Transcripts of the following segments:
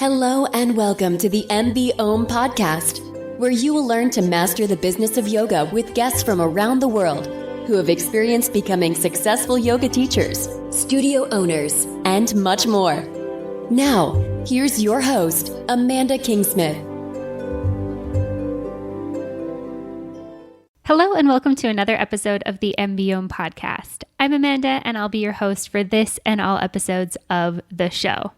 Hello and welcome to the MBOM podcast, where you will learn to master the business of yoga with guests from around the world who have experienced becoming successful yoga teachers, studio owners, and much more. Now, here's your host, Amanda Kingsmith. Hello and welcome to another episode of the MBOM podcast. I'm Amanda and I'll be your host for this and all episodes of the show.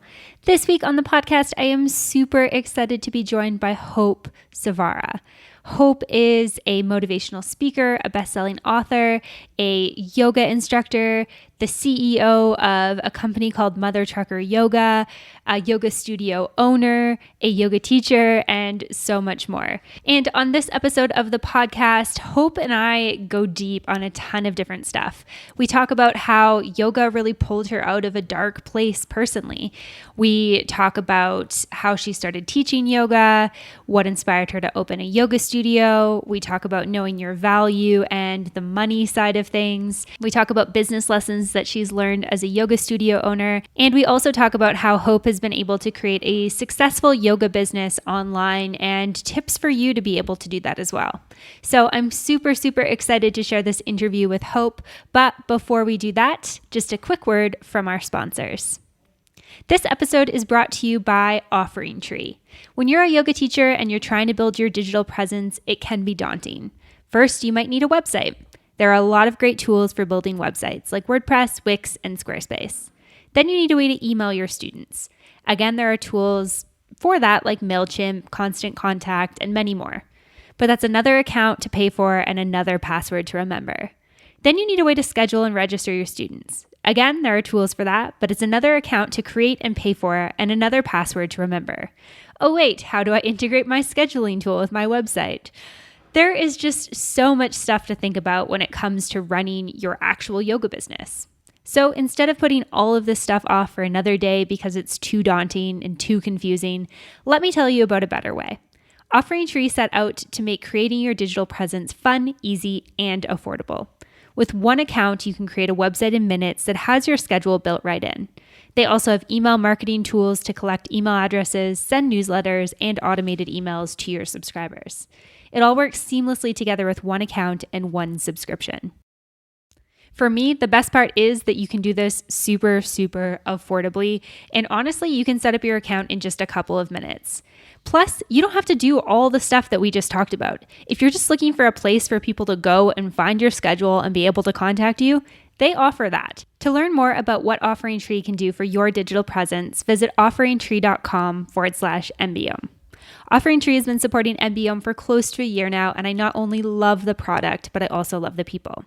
This week on the podcast, I am super excited to be joined by Hope Zvara. Hope is a motivational speaker, a best-selling author, a yoga instructor, the CEO of a company called Mother Trucker Yoga, a yoga studio owner, a yoga teacher, and so much more. And on this episode of the podcast, Hope and I go deep on a ton of different stuff. We talk about how yoga really pulled her out of a dark place personally. We talk about how she started teaching yoga, what inspired her to open a yoga studio. We talk about knowing your value and the money side of things. We talk about business lessons that she's learned as a yoga studio owner. And we also talk about how Hope has been able to create a successful yoga business online and tips for you to be able to do that as well. So I'm super excited to share this interview with Hope. But before we do that, just a quick word from our sponsors. This episode is brought to you by Offering Tree. When you're a yoga teacher and you're trying to build your digital presence, it can be daunting. First, you might need a website. There are a lot of great tools for building websites like WordPress, Wix, and Squarespace. Then you need a way to email your students. Again, there are tools for that like MailChimp, Constant Contact, and many more. But that's another account to pay for and another password to remember. Then you need a way to schedule and register your students. Again, there are tools for that, but it's another account to create and pay for and another password to remember. Oh wait, how do I integrate my scheduling tool with my website? There is just so much stuff to think about when it comes to running your actual yoga business. So instead of putting all of this stuff off for another day because it's too daunting and too confusing, let me tell you about a better way. Offering Tree set out to make creating your digital presence fun, easy, and affordable. With one account, you can create a website in minutes that has your schedule built right in. They also have email marketing tools to collect email addresses, send newsletters, and automated emails to your subscribers. It all works seamlessly together with one account and one subscription. For me, the best part is that you can do this super affordably. And honestly, you can set up your account in just a couple of minutes. Plus, you don't have to do all the stuff that we just talked about. If you're just looking for a place for people to go and find your schedule and be able to contact you, they offer that. To learn more about what Offering Tree can do for your digital presence, visit offeringtree.com/MBOM. Offering Tree has been supporting MBOM for close to a year now, and I not only love the product, but I also love the people.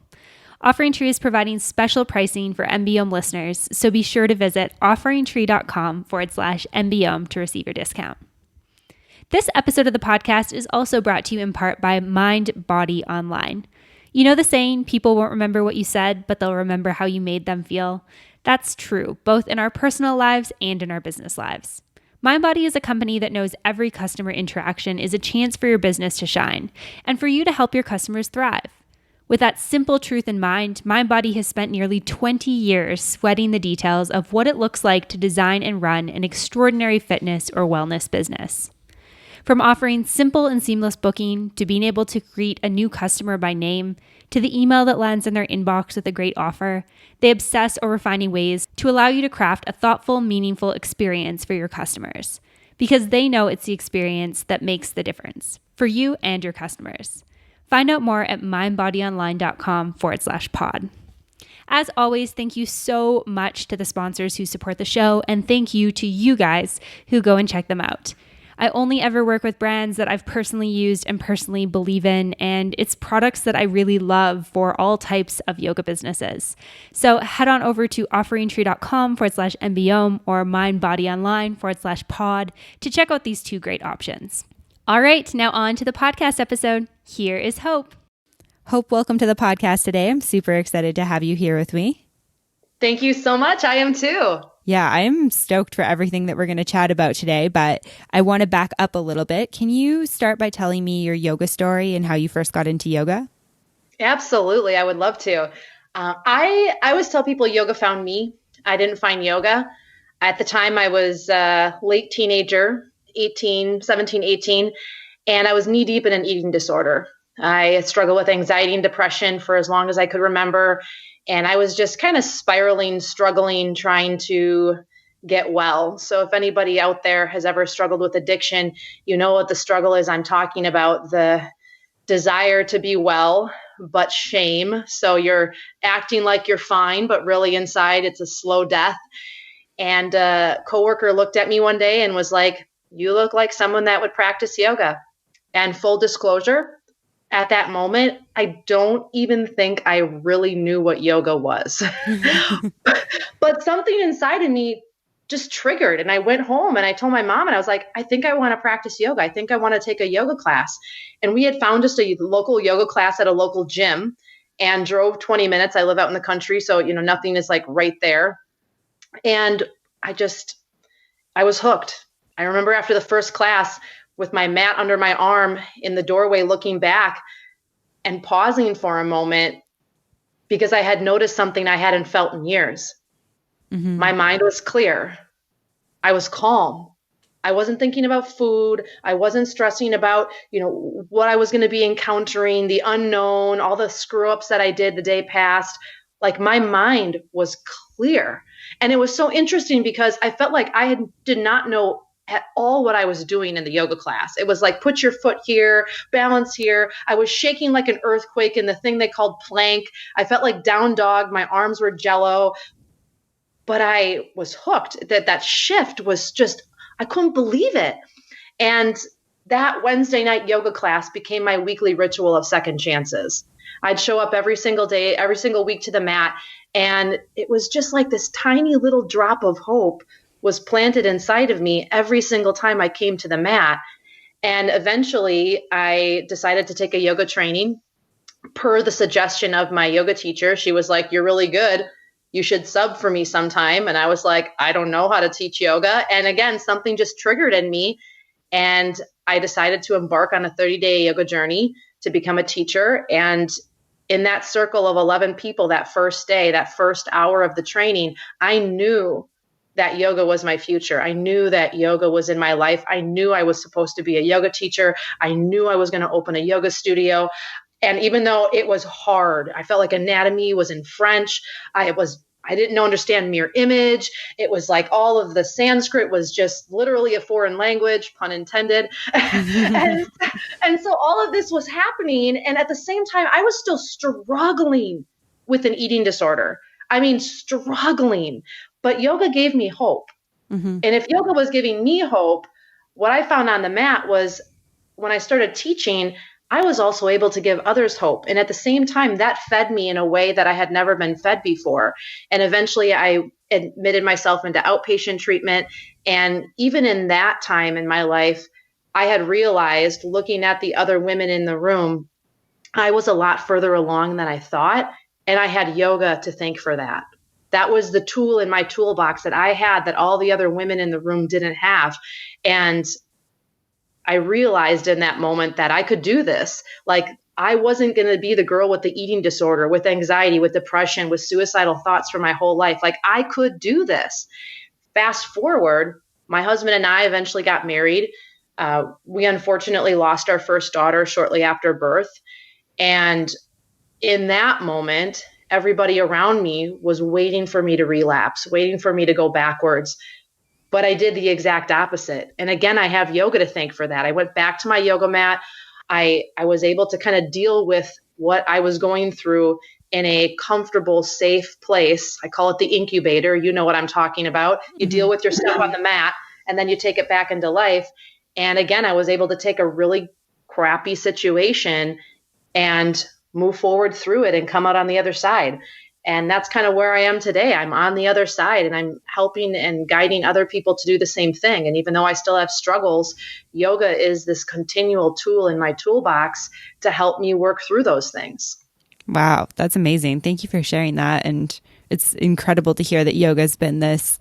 Offering Tree is providing special pricing for MBOM listeners, so be sure to visit offeringtree.com/MBOM to receive your discount. This episode of the podcast is also brought to you in part by Mind Body Online. You know the saying, people won't remember what you said, but they'll remember how you made them feel? That's true, both in our personal lives and in our business lives. MindBody is a company that knows every customer interaction is a chance for your business to shine and for you to help your customers thrive. With that simple truth in mind, MindBody has spent nearly 20 years sweating the details of what it looks like to design and run an extraordinary fitness or wellness business. From offering simple and seamless booking to being able to greet a new customer by name to the email that lands in their inbox with a great offer, they obsess over finding ways to allow you to craft a thoughtful, meaningful experience for your customers because they know it's the experience that makes the difference for you and your customers. Find out more at mindbodyonline.com/pod. As always, thank you so much to the sponsors who support the show, and thank you to you guys who go and check them out. I only ever work with brands that I've personally used and personally believe in, and it's products that I really love for all types of yoga businesses. So head on over to offeringtree.com/MBOM or mindbodyonline.com/pod to check out these two great options. All right, now on to the podcast episode. Here is Hope. Hope, welcome to the podcast today. I'm super excited to have you here with me. Thank you so much. I am too. Yeah, I'm stoked for everything that we're going to chat about today, but I want to back up a little bit. Can you start by telling me your yoga story and how you first got into yoga? Absolutely. I would love to. I always tell people yoga found me. I didn't find yoga. At the time, I was late teenager, 18, 17, 18, and I was knee deep in an eating disorder. I struggled with anxiety and depression for as long as I could remember. And I was just kind of spiraling, struggling, trying to get well. So if anybody out there has ever struggled with addiction, you know what the struggle is I'm talking about, the desire to be well, but shame. So you're acting like you're fine, but really inside it's a slow death. And a coworker looked at me one day and was like, "You look like someone that would practice yoga." And full disclosure, at that moment, I don't even think I really knew what yoga was. But something inside of me just triggered. And I went home and I told my mom, and I was like, "I think I want to practice yoga. I think I want to take a yoga class." And we had found just a local yoga class at a local gym and drove 20 minutes. I live out in the country, so nothing is like right there. And I was hooked. I remember after the first class with my mat under my arm in the doorway, looking back and pausing for a moment because I had noticed something I hadn't felt in years. Mm-hmm. My mind was clear. I was calm. I wasn't thinking about food. I wasn't stressing about, what I was going to be encountering, the unknown, all the screw ups that I did the day past. Like my mind was clear. And it was so interesting because I felt like did not know at all what I was doing in the yoga class. It was like, put your foot here, balance here. I was shaking like an earthquake in the thing they called plank. I felt like down dog. My arms were jello, but I was hooked. That shift was just, I couldn't believe it. And that Wednesday night yoga class became my weekly ritual of second chances. I'd show up every single day, every single week to the mat. And it was just like this tiny little drop of hope was planted inside of me every single time I came to the mat. And eventually I decided to take a yoga training per the suggestion of my yoga teacher. She was like, "You're really good. You should sub for me sometime." And I was like, "I don't know how to teach yoga." And again, something just triggered in me. And I decided to embark on a 30-day yoga journey to become a teacher. And in that circle of 11 people that first day, that first hour of the training, I knew that yoga was my future. I knew that yoga was in my life. I knew I was supposed to be a yoga teacher. I knew I was going to open a yoga studio. And even though it was hard, I felt like anatomy was in French. I didn't understand mirror image. It was like all of the Sanskrit was just literally a foreign language, pun intended. and so all of this was happening. And at the same time, I was still struggling with an eating disorder. I mean, struggling. But yoga gave me hope. Mm-hmm. And if yoga was giving me hope, what I found on the mat was when I started teaching, I was also able to give others hope. And at the same time, that fed me in a way that I had never been fed before. And eventually I admitted myself into outpatient treatment. And even in that time in my life, I had realized, looking at the other women in the room, I was a lot further along than I thought. And I had yoga to thank for that. That was the tool in my toolbox that I had that all the other women in the room didn't have. And I realized in that moment that I could do this. Like, I wasn't going to be the girl with the eating disorder, with anxiety, with depression, with suicidal thoughts for my whole life. Like, I could do this. Fast forward, my husband and I eventually got married. We unfortunately lost our first daughter shortly after birth. And in that moment, everybody around me was waiting for me to relapse, waiting for me to go backwards. But I did the exact opposite. And again, I have yoga to thank for that. I went back to my yoga mat. I was able to kind of deal with what I was going through in a comfortable, safe place. I call it the incubator. You know what I'm talking about. You deal with your stuff on the mat, and then you take it back into life. And again, I was able to take a really crappy situation and move forward through it and come out on the other side. And that's kind of where I am today. I'm on the other side and I'm helping and guiding other people to do the same thing. And even though I still have struggles, yoga is this continual tool in my toolbox to help me work through those things. Wow, that's amazing. Thank you for sharing that. And it's incredible to hear that yoga has been this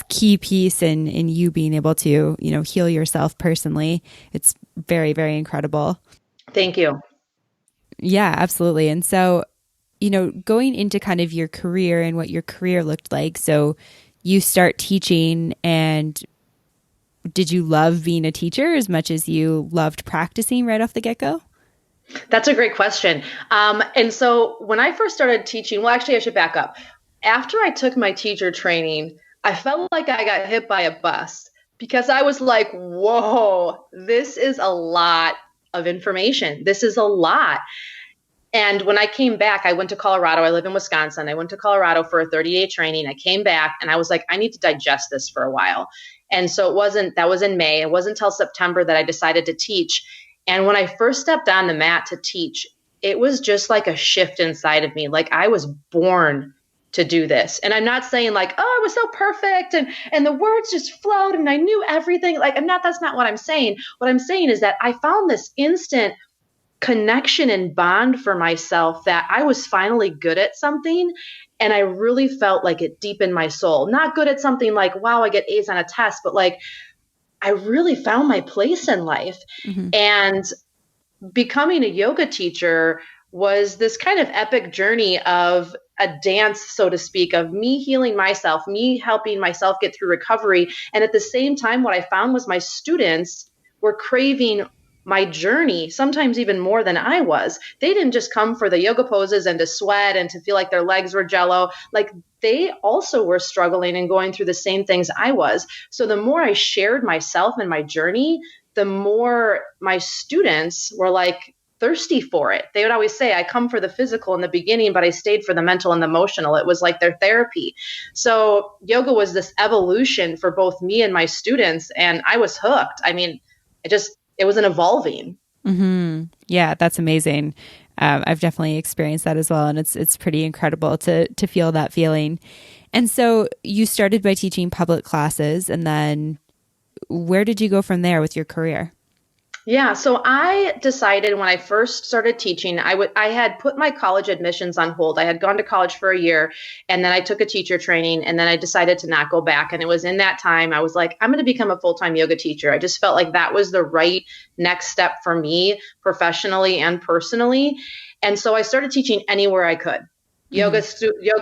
key piece in you being able to, heal yourself personally. It's very, very incredible. Thank you. Yeah, absolutely. And so, going into kind of your career and what your career looked like. So you start teaching, and did you love being a teacher as much as you loved practicing right off the get-go? That's a great question. And so when I first started teaching, well, actually, I should back up. After I took my teacher training, I felt like I got hit by a bus because I was like, whoa, this is a lot of information. This is a lot. And when I came back, I went to Colorado. I live in Wisconsin. I went to Colorado for a 30-day training. I came back and I was like, I need to digest this for a while. And so that was in May. It wasn't until September that I decided to teach. And when I first stepped on the mat to teach, it was just like a shift inside of me. Like I was born to do this. And I'm not saying like, oh, I was so perfect and the words just flowed and I knew everything. Like that's not what I'm saying. What I'm saying is that I found this instant connection and bond for myself that I was finally good at something. And I really felt like it deep in my soul. Not good at something like, wow, I get A's on a test, but like I really found my place in life. Mm-hmm. And becoming a yoga teacher was this kind of epic journey of a dance, so to speak, of me healing myself, me helping myself get through recovery. And at the same time, what I found was my students were craving my journey, sometimes even more than I was. They didn't just come for the yoga poses and to sweat and to feel like their legs were jello. Like they also were struggling and going through the same things I was. So the more I shared myself and my journey, the more my students were like thirsty for it. They would always say, I come for the physical in the beginning, but I stayed for the mental and the emotional. It was like their therapy. So yoga was this evolution for both me and my students. And I was hooked. I mean, it was an evolving. Mm-hmm. Yeah, that's amazing. I've definitely experienced that as well. And it's pretty incredible to feel that feeling. And so you started by teaching public classes, and then where did you go from there with your career? Yeah, so I decided when I first started teaching, I had put my college admissions on hold. I had gone to college for a year, and then I took a teacher training, and then I decided to not go back. And it was in that time I was like, I'm going to become a full-time yoga teacher. I just felt like that was the right next step for me professionally and personally. And so I started teaching anywhere I could. Yoga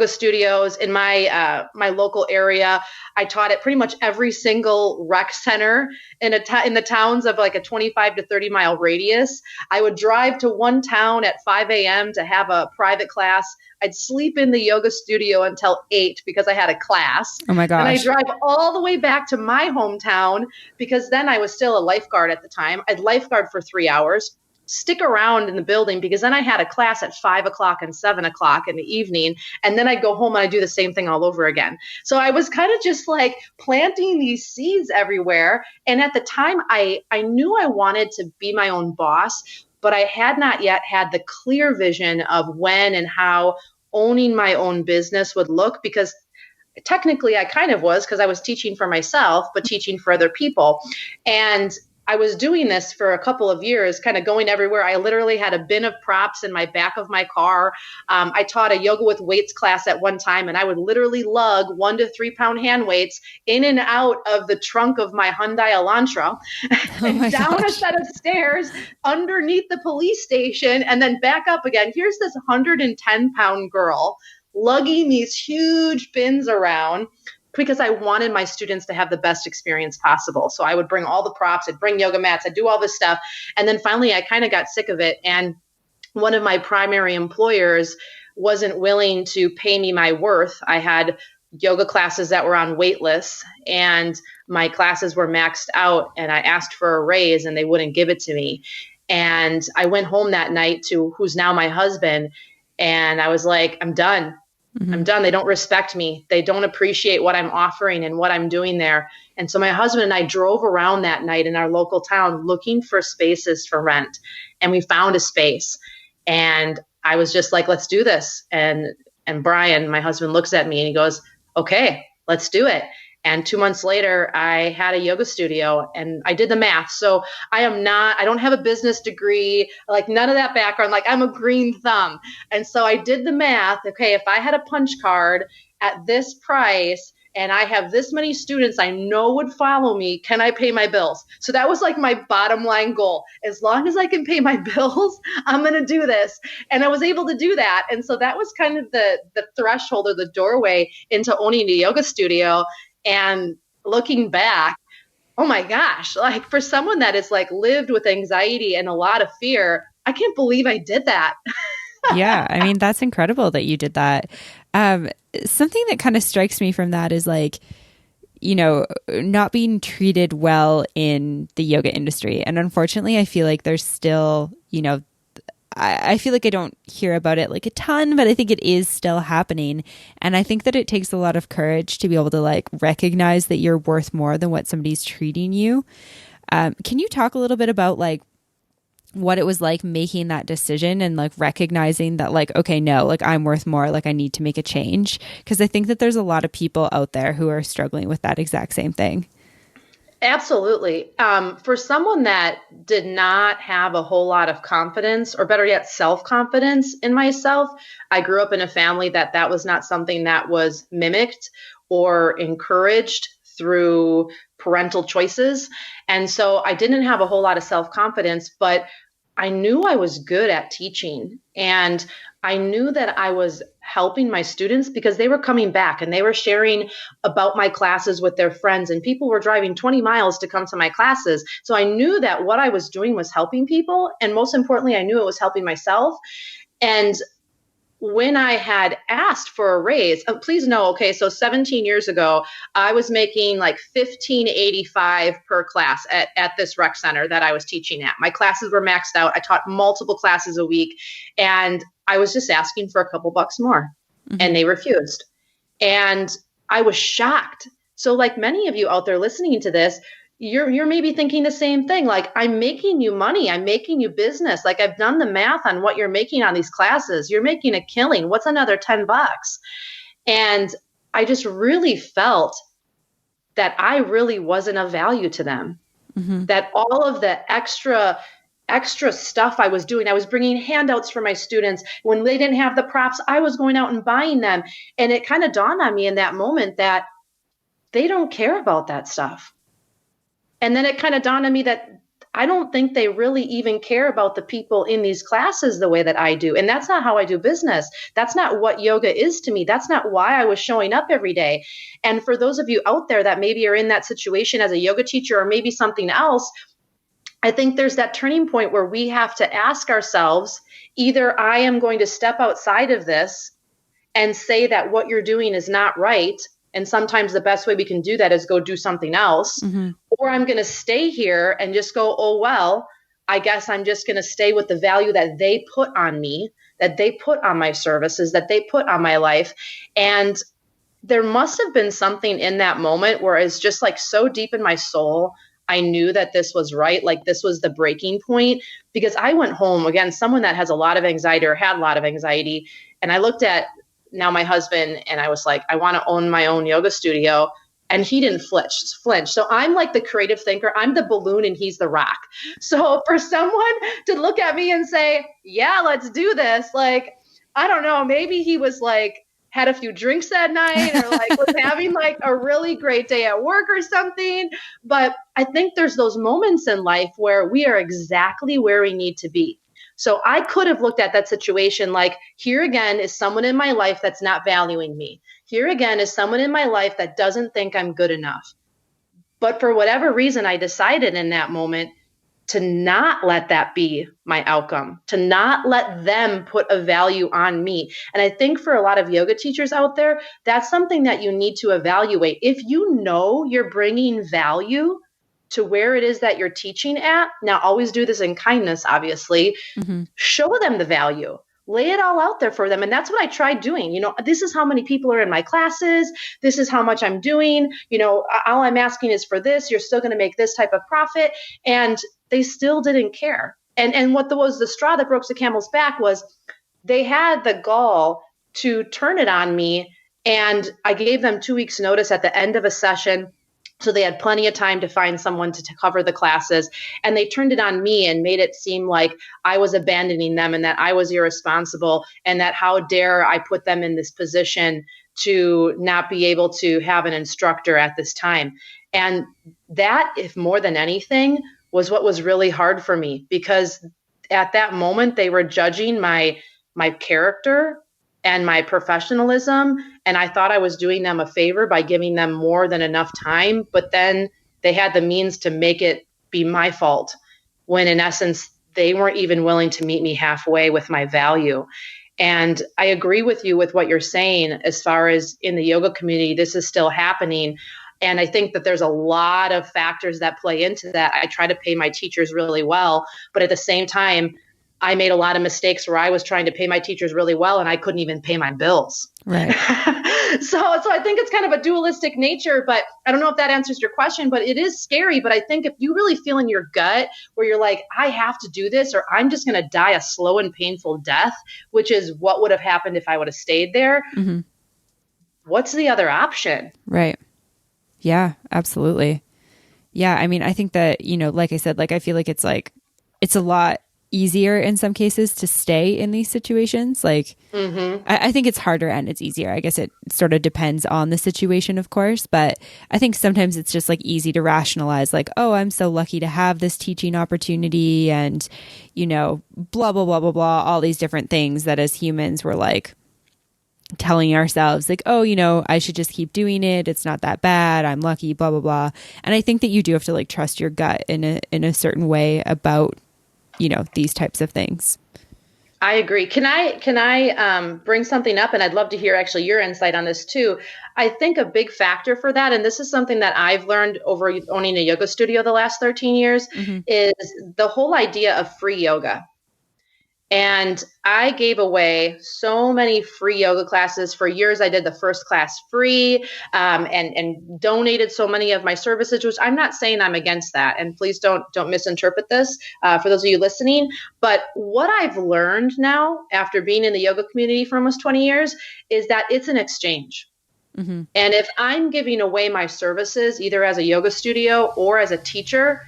studios in my my local area. I taught at pretty much every single rec center in the towns of like a 25 to 30 mile radius. I would drive to one town at 5 a.m. to have a private class. I'd sleep in the yoga studio until 8 because I had a class. Oh my gosh. And I drive all the way back to my hometown because then I was still a lifeguard at the time. I'd lifeguard for 3 hours. Stick around in the building because then I had a class at 5 o'clock and 7 o'clock in the evening. And then I'd go home and I'd do the same thing all over again. So I was kind of just like planting these seeds everywhere. And at the time I knew I wanted to be my own boss, but I had not yet had the clear vision of when and how owning my own business would look, because technically I kind of was, because I was teaching for myself, but teaching for other people. And I was doing this for a couple of years, kind of going everywhere. I literally had a bin of props in my back of my car. I taught a yoga with weights class at one time, and I would literally lug 1 to 3 pound hand weights in and out of the trunk of my Hyundai Elantra, and down a set of stairs underneath the police station, and then back up again. Here's this 110-pound girl lugging these huge bins around, because I wanted my students to have the best experience possible. So I would bring all the props, I'd bring yoga mats, I'd do all this stuff. And then finally, I kind of got sick of it. And one of my primary employers wasn't willing to pay me my worth. I had yoga classes that were on wait lists, and my classes were maxed out, and I asked for a raise and they wouldn't give it to me. And I went home that night to who's now my husband, and I was like, I'm done. Mm-hmm. I'm done. They don't respect me. They don't appreciate what I'm offering and what I'm doing there. And so my husband and I drove around that night in our local town looking for spaces for rent. And we found a space. And I was just like, let's do this. And Brian, my husband, looks at me and he goes, okay, let's do it. And 2 months later, I had a yoga studio, and I did the math. So I don't have a business degree, like none of that background, like I'm a green thumb. And so I did the math. Okay, if I had a punch card at this price and I have this many students I know would follow me. Can I pay my bills? So that was like my bottom line goal. As long as I can pay my bills, I'm going to do this. And I was able to do that. And so that was kind of the threshold or the doorway into owning a yoga studio. And looking back, oh my gosh, like for someone that is like lived with anxiety and a lot of fear, I can't believe I did that. Yeah. I mean, that's incredible that you did that. Something that kind of strikes me from that is like, you know, not being treated well in the yoga industry. And unfortunately, I feel like there's still, you know, I feel like I don't hear about it like a ton, but I think it is still happening. And I think that it takes a lot of courage to be able to like recognize that you're worth more than what somebody's treating you. Can you talk a little bit about like what it was like making that decision and like recognizing that like, okay, no, like I'm worth more, like I need to make a change? Because I think that there's a lot of people out there who are struggling with that exact same thing. Absolutely. For someone that did not have a whole lot of confidence, or better yet, self-confidence in myself, I grew up in a family that was not something that was mimicked or encouraged through parental choices. And so I didn't have a whole lot of self-confidence, but I knew I was good at teaching. And I knew that I was helping my students because they were coming back and they were sharing about my classes with their friends, and people were driving 20 miles to come to my classes. So I knew that what I was doing was helping people. And most importantly, I knew it was helping myself. And when I had asked for a raise, please know, okay, so 17 years ago, I was making like $15.85 per class at this rec center that I was teaching at. My classes were maxed out. I taught multiple classes a week, and I was just asking for a couple bucks more, and they refused. And I was shocked. So like many of you out there listening to this, you're maybe thinking the same thing. Like, I'm making you money. I'm making you business. Like, I've done the math on what you're making on these classes. You're making a killing. What's another $10? And I just really felt that I really wasn't of value to them. That all of the extra stuff I was doing, I was bringing handouts for my students. When they didn't have the props, I was going out and buying them. And it kind of dawned on me in that moment that they don't care about that stuff. And then it kind of dawned on me that I don't think they really even care about the people in these classes the way that I do. And that's not how I do business. That's not what yoga is to me. That's not why I was showing up every day. And for those of you out there that maybe are in that situation as a yoga teacher or maybe something else, I think there's that turning point where we have to ask ourselves, either I am going to step outside of this and say that what you're doing is not right. And sometimes the best way we can do that is go do something else. Or I'm going to stay here and just go, oh, well, I guess I'm just going to stay with the value that they put on me, that they put on my services, that they put on my life. And there must have been something in that moment where it's just like so deep in my soul, I knew that this was right. Like this was the breaking point, because I went home, again, someone that has a lot of anxiety or had a lot of anxiety. And I looked at now my husband, and I was like, I want to own my own yoga studio. And he didn't flinch. So I'm like the creative thinker. I'm the balloon and he's the rock. So for someone to look at me and say, yeah, let's do this. Like, I don't know, maybe he was like, had a few drinks that night, or like was having like a really great day at work or something. But I think there's those moments in life where we are exactly where we need to be. So I could have looked at that situation like, here again is someone in my life that's not valuing me. Here again is someone in my life that doesn't think I'm good enough. But for whatever reason, I decided in that moment to not let that be my outcome, to not let them put a value on me. And I think for a lot of yoga teachers out there, that's something that you need to evaluate. If you know you're bringing value to where it is that you're teaching at, now always do this in kindness, obviously, show them the value. Lay it all out there for them. And that's what I tried doing. You know, this is how many people are in my classes. This is how much I'm doing. You know, all I'm asking is for this. You're still going to make this type of profit. And they still didn't care. And what was the straw that broke the camel's back was they had the gall to turn it on me. And I gave them 2 weeks notice at the end of a session. So they had plenty of time to find someone to cover the classes. And they turned it on me and made it seem like I was abandoning them and that I was irresponsible and that how dare I put them in this position to not be able to have an instructor at this time. And that, if more than anything, was what was really hard for me, because at that moment they were judging my character and my professionalism, and I thought I was doing them a favor by giving them more than enough time, but then they had the means to make it be my fault, when in essence they weren't even willing to meet me halfway with my value. And I agree with you with what you're saying as far as in the yoga community, this is still happening. And I think that there's a lot of factors that play into that. I try to pay my teachers really well, but at the same time, I made a lot of mistakes where I was trying to pay my teachers really well and I couldn't even pay my bills. Right. So I think it's kind of a dualistic nature, but I don't know if that answers your question, but it is scary. But I think if you really feel in your gut where you're like, I have to do this, or I'm just going to die a slow and painful death, which is what would have happened if I would have stayed there. Mm-hmm. What's the other option? Right. Yeah, absolutely. Yeah. I mean, I think that, like I said, like, I feel like it's a lot easier in some cases to stay in these situations. Like, I think it's harder and it's easier. I guess it sort of depends on the situation, of course, but I think sometimes it's just like easy to rationalize, like, oh, I'm so lucky to have this teaching opportunity and, blah, blah, blah, blah, blah, all these different things that as humans we're like telling ourselves like, oh, I should just keep doing it. It's not that bad. I'm lucky, blah, blah, blah. And I think that you do have to like trust your gut in a certain way about these types of things. I agree. Can I bring something up? And I'd love to hear actually your insight on this too. I think a big factor for that, and this is something that I've learned over owning a yoga studio the last 13 years, is the whole idea of free yoga. And I gave away so many free yoga classes. For years, I did the first class free and donated so many of my services, which I'm not saying I'm against that. And please don't misinterpret this for those of you listening. But what I've learned now after being in the yoga community for almost 20 years is that it's an exchange. Mm-hmm. And if I'm giving away my services, either as a yoga studio or as a teacher,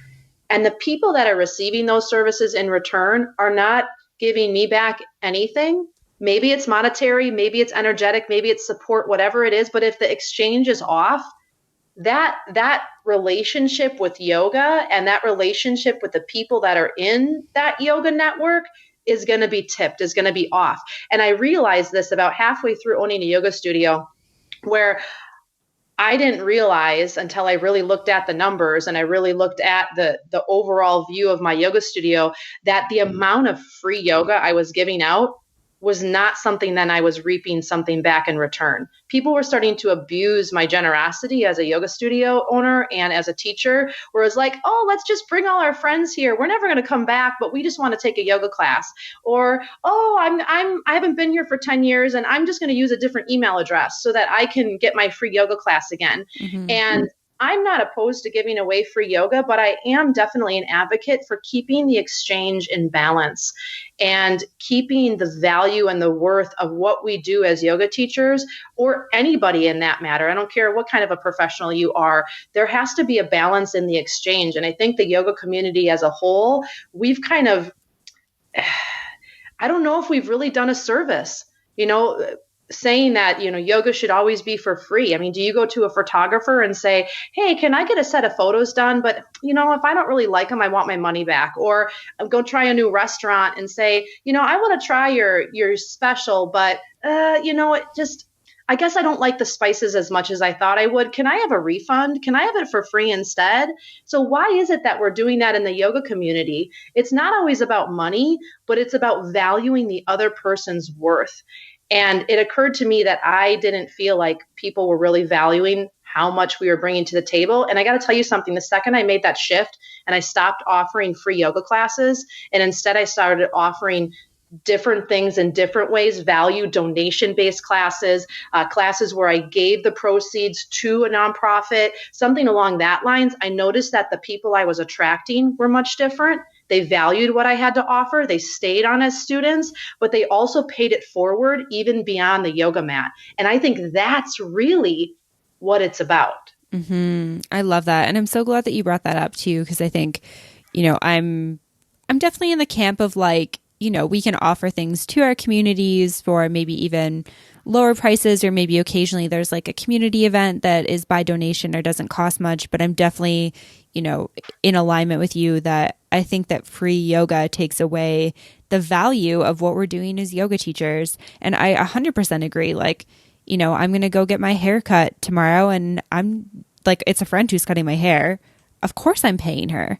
and the people that are receiving those services in return are not giving me back anything, maybe it's monetary, maybe it's energetic, maybe it's support, whatever it is. But if the exchange is off, that relationship with yoga and that relationship with the people that are in that yoga network is going to be tipped, is going to be off. And I realized this about halfway through owning a yoga studio, where I didn't realize until I really looked at the numbers and I really looked at the overall view of my yoga studio, that the amount of free yoga I was giving out was not something that I was reaping something back in return. People were starting to abuse my generosity as a yoga studio owner and as a teacher, where it's like, oh, let's just bring all our friends here. We're never going to come back, but we just want to take a yoga class. Or, oh, I haven't been here for 10 years and I'm just going to use a different email address so that I can get my free yoga class again. Mm-hmm. And I'm not opposed to giving away free yoga, but I am definitely an advocate for keeping the exchange in balance and keeping the value and the worth of what we do as yoga teachers, or anybody in that matter. I don't care what kind of a professional you are. There has to be a balance in the exchange. And I think the yoga community as a whole, we've kind of, I don't know if we've really done a service, saying that, yoga should always be for free. I mean, do you go to a photographer and say, hey, can I get a set of photos done? But, if I don't really like them, I want my money back. Or go try a new restaurant and say, I want to try your special, but, I guess I don't like the spices as much as I thought I would. Can I have a refund? Can I have it for free instead? So why is it that we're doing that in the yoga community? It's not always about money, but it's about valuing the other person's worth. And it occurred to me that I didn't feel like people were really valuing how much we were bringing to the table. And I got to tell you something, the second I made that shift and I stopped offering free yoga classes, and instead I started offering different things in different ways, value donation-based classes, classes where I gave the proceeds to a nonprofit, something along that lines, I noticed that the people I was attracting were much different. They valued what I had to offer. They stayed on as students, but they also paid it forward even beyond the yoga mat. And I think that's really what it's about. Mm-hmm. I love that. And I'm so glad that you brought that up too, because I think, I'm definitely in the camp of like, we can offer things to our communities for maybe even lower prices, or maybe occasionally there's like a community event that is by donation or doesn't cost much. But I'm definitely, in alignment with you that I think that free yoga takes away the value of what we're doing as yoga teachers. And I 100% agree. Like, I'm going to go get my hair cut tomorrow, and I'm like, it's a friend who's cutting my hair. Of course I'm paying her.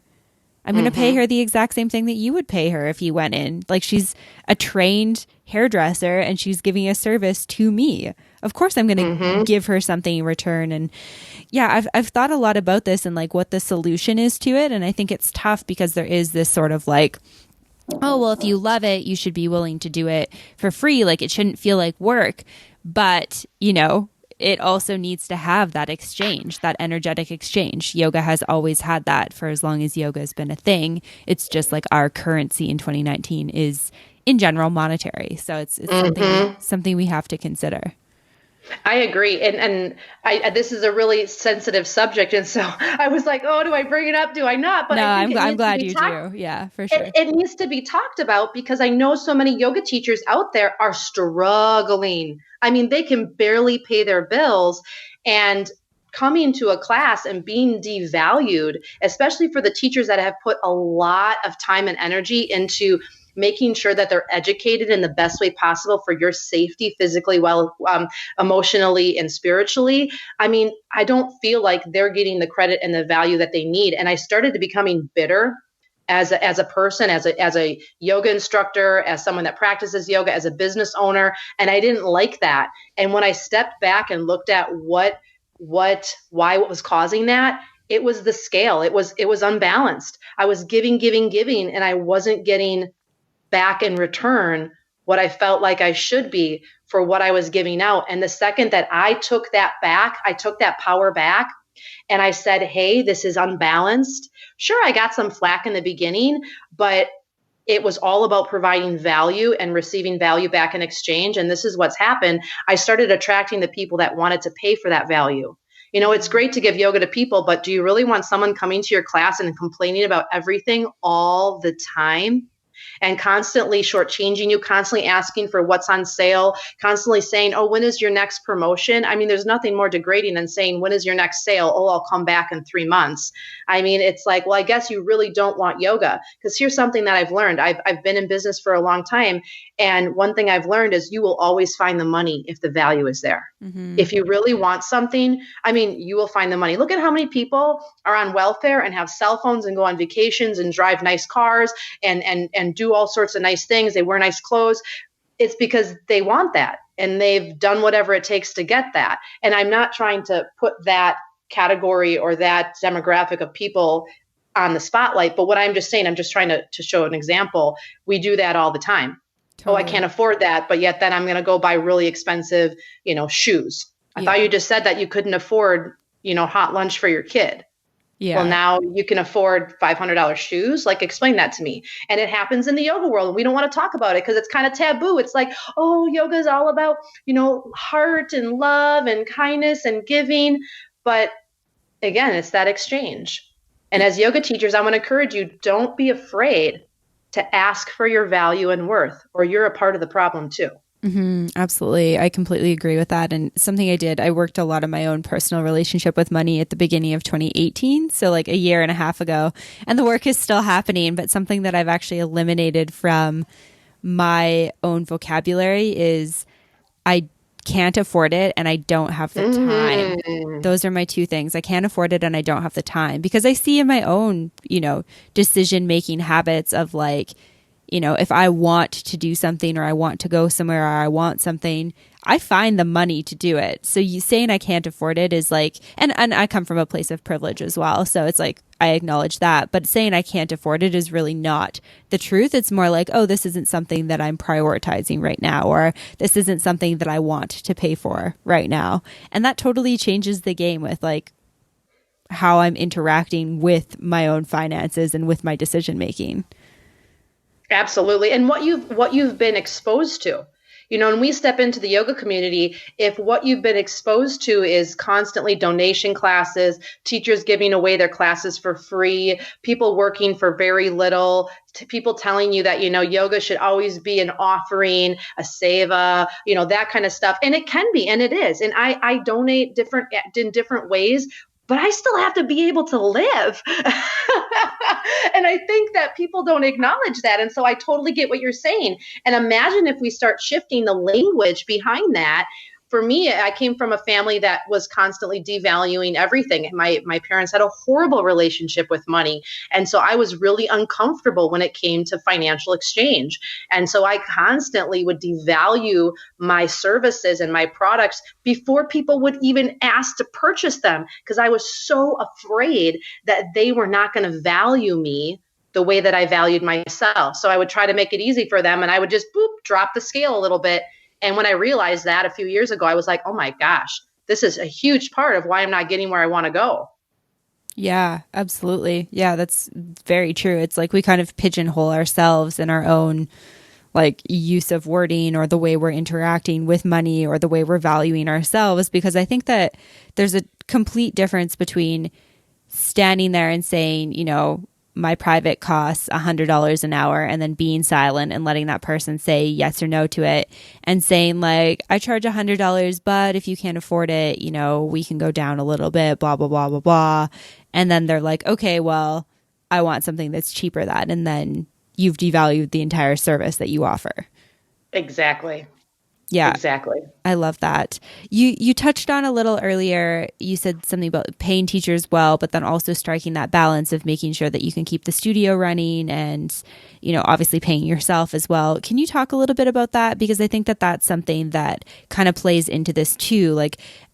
I'm going to pay her the exact same thing that you would pay her if you went in. Like, she's a trained hairdresser and she's giving a service to me. Of course I'm going to give her something in return. And yeah, I've thought a lot about this and like what the solution is to it. And I think it's tough because there is this sort of like, oh, well, if you love it, you should be willing to do it for free. Like, it shouldn't feel like work. But, it also needs to have that exchange, that energetic exchange. Yoga has always had that for as long as yoga has been a thing. It's just like our currency in 2019 is in general monetary. So it's something we have to consider. I agree. And this is a really sensitive subject. And so I was like, oh, do I bring it up? Do I not? But no, I I'm glad you do. Yeah, for sure. It needs to be talked about because I know so many yoga teachers out there are struggling. I mean, they can barely pay their bills, and coming to a class and being devalued, especially for the teachers that have put a lot of time and energy into making sure that they're educated in the best way possible for your safety, physically, emotionally, and spiritually. I mean, I don't feel like they're getting the credit and the value that they need. And I started to becoming bitter as a person, as a yoga instructor, as someone that practices yoga, as a business owner. And I didn't like that. And when I stepped back and looked at what was causing that, it was the scale. It was unbalanced. I was giving, and I wasn't getting back in return what I felt like I should be for what I was giving out. And the second that I took that back, I took that power back and I said, hey, this is unbalanced. Sure, I got some flack in the beginning, but it was all about providing value and receiving value back in exchange. And this is what's happened. I started attracting the people that wanted to pay for that value. It's great to give yoga to people, but do you really want someone coming to your class and complaining about everything all the time? And constantly shortchanging you, constantly asking for what's on sale, constantly saying, oh, when is your next promotion? I mean, there's nothing more degrading than saying, when is your next sale? Oh, I'll come back in 3 months. I mean, it's like, well, I guess you really don't want yoga. Because here's something that I've learned. I've been in business for a long time. And one thing I've learned is you will always find the money if the value is there. Mm-hmm. If you really want something, I mean, you will find the money. Look at how many people are on welfare and have cell phones and go on vacations and drive nice cars and do all sorts of nice things. They wear nice clothes. It's because they want that and they've done whatever it takes to get that. And I'm not trying to put that category or that demographic of people on the spotlight. But what I'm just saying, I'm just trying to show an example. We do that all the time. Totally. Oh, I can't afford that. But yet then I'm going to go buy really expensive, shoes. I thought you just said that you couldn't afford, hot lunch for your kid. Yeah. Well, now you can afford $500 shoes. Like, explain that to me. And it happens in the yoga world. And we don't want to talk about it because it's kind of taboo. It's like, oh, yoga is all about, heart and love and kindness and giving. But again, it's that exchange. And as yoga teachers, I want to encourage you, don't be afraid to ask for your value and worth, or you're a part of the problem too. Mm-hmm, absolutely. I completely agree with that. And something I worked a lot of my own personal relationship with money at the beginning of 2018. So like a year and a half ago, and the work is still happening, but something that I've actually eliminated from my own vocabulary is I can't afford it and I don't have the time. Mm-hmm. Those are my two things. I can't afford it and I don't have the time, because I see in my own, decision-making habits of like, if I want to do something or I want to go somewhere or I want something, I find the money to do it. So you saying I can't afford it is like, and I come from a place of privilege as well. So it's like, I acknowledge that, but saying I can't afford it is really not the truth. It's more like, oh, this isn't something that I'm prioritizing right now, or this isn't something that I want to pay for right now. And that totally changes the game with like how I'm interacting with my own finances and with my decision making. Absolutely. And what you've been exposed to, When we step into the yoga community, if what you've been exposed to is constantly donation classes, teachers giving away their classes for free, people working for very little, people telling you that, yoga should always be an offering, a seva, that kind of stuff. And it can be, and it is. And I donate in different ways, but I still have to be able to live. And I think that people don't acknowledge that. And so I totally get what you're saying. And imagine if we start shifting the language behind that. For me, I came from a family that was constantly devaluing everything. My parents had a horrible relationship with money. And so I was really uncomfortable when it came to financial exchange. And so I constantly would devalue my services and my products before people would even ask to purchase them, because I was so afraid that they were not going to value me the way that I valued myself. So I would try to make it easy for them, and I would just drop the scale a little bit. And when I realized that a few years ago, I was like, oh my gosh, this is a huge part of why I'm not getting where I want to go. Yeah, absolutely. Yeah, that's very true. It's like we kind of pigeonhole ourselves in our own use of wording, or the way we're interacting with money, or the way we're valuing ourselves, because I think that there's a complete difference between standing there and saying, my private costs $100 an hour, and then being silent and letting that person say yes or no to it, and saying I charge $100, but if you can't afford it, we can go down a little bit, blah, blah, blah, blah, blah. And then they're like, okay, well, I want something that's cheaper than that. And then you've devalued the entire service that you offer. Exactly. Yeah, exactly. I love that. You touched on a little earlier, you said something about paying teachers well, but then also striking that balance of making sure that you can keep the studio running and, obviously paying yourself as well. Can you talk a little bit about that? Because I think that that's something that kind of plays into this too.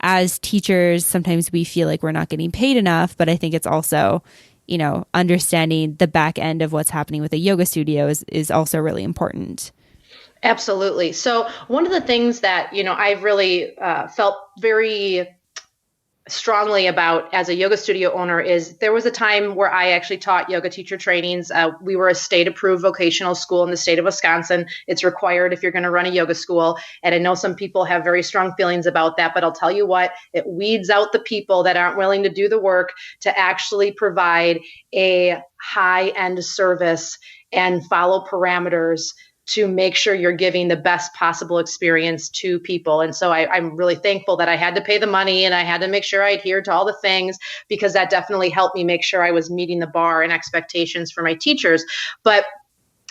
As teachers, sometimes we feel like we're not getting paid enough, but I think it's also, understanding the back end of what's happening with a yoga studio is also really important. Absolutely. So one of the things that, I've really felt very strongly about as a yoga studio owner is there was a time where I actually taught yoga teacher trainings. We were a state-approved vocational school in the state of Wisconsin. It's required if you're going to run a yoga school. And I know some people have very strong feelings about that, but I'll tell you what, it weeds out the people that aren't willing to do the work to actually provide a high-end service and follow parameters to make sure you're giving the best possible experience to people. And so I'm really thankful that I had to pay the money and I had to make sure I adhered to all the things, because that definitely helped me make sure I was meeting the bar and expectations for my teachers. But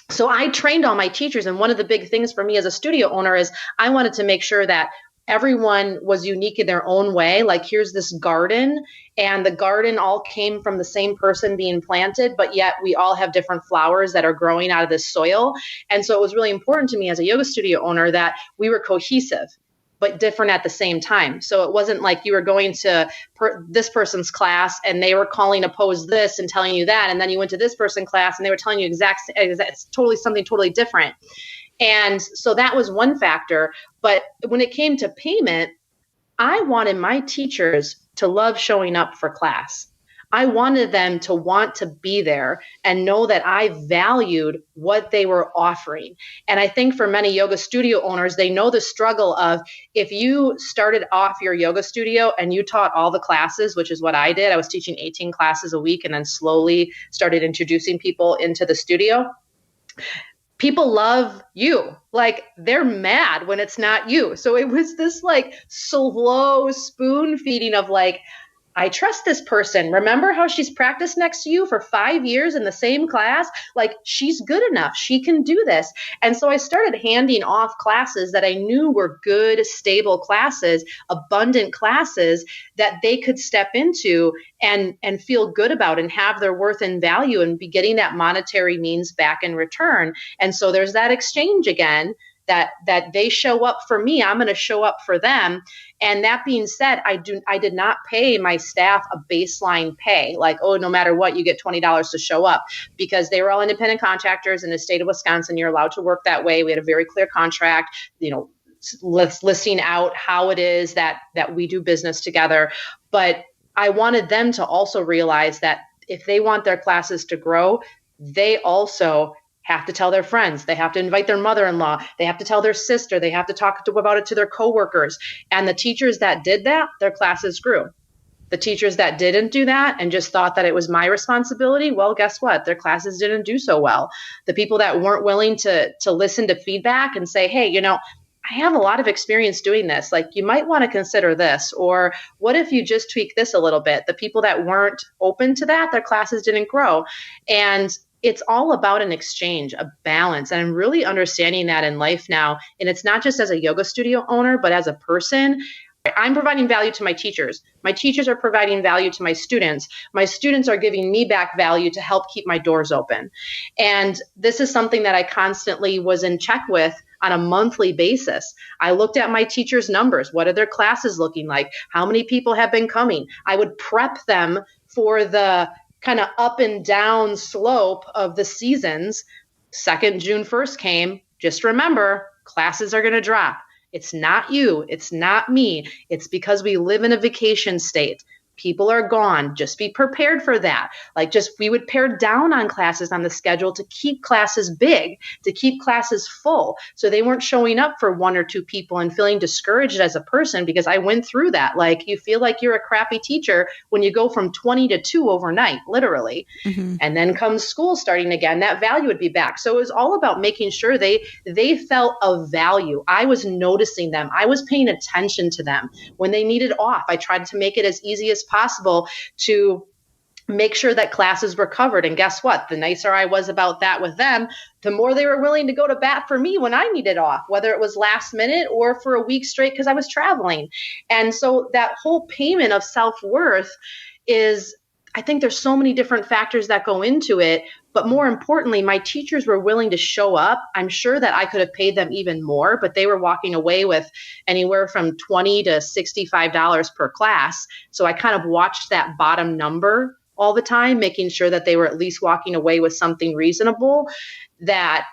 so I trained all my teachers. And one of the big things for me as a studio owner is I wanted to make sure that everyone was unique in their own way. Here's this garden, and the garden all came from the same person being planted, but yet we all have different flowers that are growing out of this soil. And so it was really important to me as a yoga studio owner that we were cohesive, but different at the same time. So it wasn't like you were going to this person's class and they were calling a pose this and telling you that. And then you went to this person's class and they were telling you it's totally something totally different. And so that was one factor. But when it came to payment, I wanted my teachers to love showing up for class. I wanted them to want to be there and know that I valued what they were offering. And I think for many yoga studio owners, they know the struggle of if you started off your yoga studio and you taught all the classes, which is what I did. I was teaching 18 classes a week and then slowly started introducing people into the studio. People love you. They're mad when it's not you. So it was this slow spoon feeding of I trust this person. Remember how she's practiced next to you for 5 years in the same class? She's good enough. She can do this. And so I started handing off classes that I knew were good, stable classes, abundant classes that they could step into and feel good about and have their worth and value and be getting that monetary means back in return. And so there's that exchange again. That they show up for me, I'm going to show up for them. And that being said, I did not pay my staff a baseline pay, no matter what, you get $20 to show up, because they were all independent contractors in the state of Wisconsin. You're allowed to work that way. We had a very clear contract, listing out how it is that we do business together. But I wanted them to also realize that if they want their classes to grow, they also have to tell their friends. They have to invite their mother-in-law. They have to tell their sister. They have to talk about it to their coworkers. And the teachers that did that, their classes grew. The teachers that didn't do that and just thought that it was my responsibility, well, guess what? Their classes didn't do so well. The people that weren't willing to listen to feedback and say, hey, I have a lot of experience doing this. Like, you might want to consider this, or what if you just tweak this a little bit? The people that weren't open to that, their classes didn't grow. And it's all about an exchange, a balance. And I'm really understanding that in life now. And it's not just as a yoga studio owner, but as a person. I'm providing value to my teachers. My teachers are providing value to my students. My students are giving me back value to help keep my doors open. And this is something that I constantly was in check with on a monthly basis. I looked at my teachers' numbers. What are their classes looking like? How many people have been coming? I would prep them for the kind of up and down slope of the seasons. June 1st came. Just remember, classes are going to drop. It's not you. It's not me. It's because we live in a vacation state. People are gone. Just be prepared for that. We would pare down on classes on the schedule to keep classes big, to keep classes full. So they weren't showing up for one or two people and feeling discouraged as a person, because I went through that. Like, you feel like you're a crappy teacher when you go from 20 to 2 overnight, literally. Mm-hmm. And then comes school starting again, that value would be back. So it was all about making sure they felt of value. I was noticing them. I was paying attention to them. When they needed off, I tried to make it as easy as possible to make sure that classes were covered. And guess what? The nicer I was about that with them, the more they were willing to go to bat for me when I needed off, whether it was last minute or for a week straight because I was traveling. And so that whole payment of self-worth is, I think there's so many different factors that go into it. But more importantly, my teachers were willing to show up. I'm sure that I could have paid them even more, but they were walking away with anywhere from $20 to $65 per class. So I kind of watched that bottom number all the time, making sure that they were at least walking away with something reasonable, that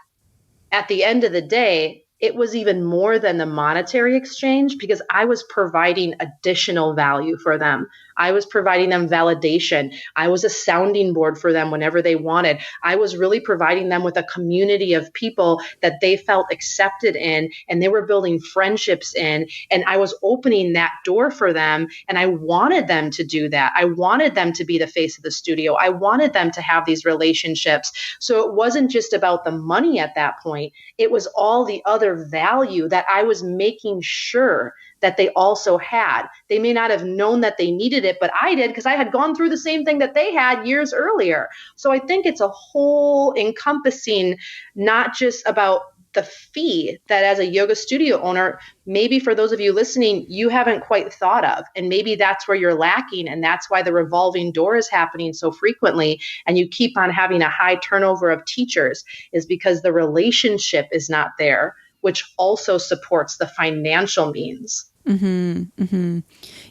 at the end of the day, it was even more than the monetary exchange, because I was providing additional value for them. I was providing them validation. I was a sounding board for them whenever they wanted. I was really providing them with a community of people that they felt accepted in, and they were building friendships in. And I was opening that door for them. And I wanted them to do that. I wanted them to be the face of the studio. I wanted them to have these relationships. So it wasn't just about the money at that point. It was all the other value that I was making sure that they also had. They may not have known that they needed it, but I did, because I had gone through the same thing that they had years earlier. So I think it's a whole encompassing, not just about the fee that as a yoga studio owner, maybe for those of you listening, you haven't quite thought of. And maybe that's where you're lacking. And that's why the revolving door is happening so frequently. And you keep on having a high turnover of teachers, is because the relationship is not there, which also supports the financial means. Mm-hmm, mm-hmm.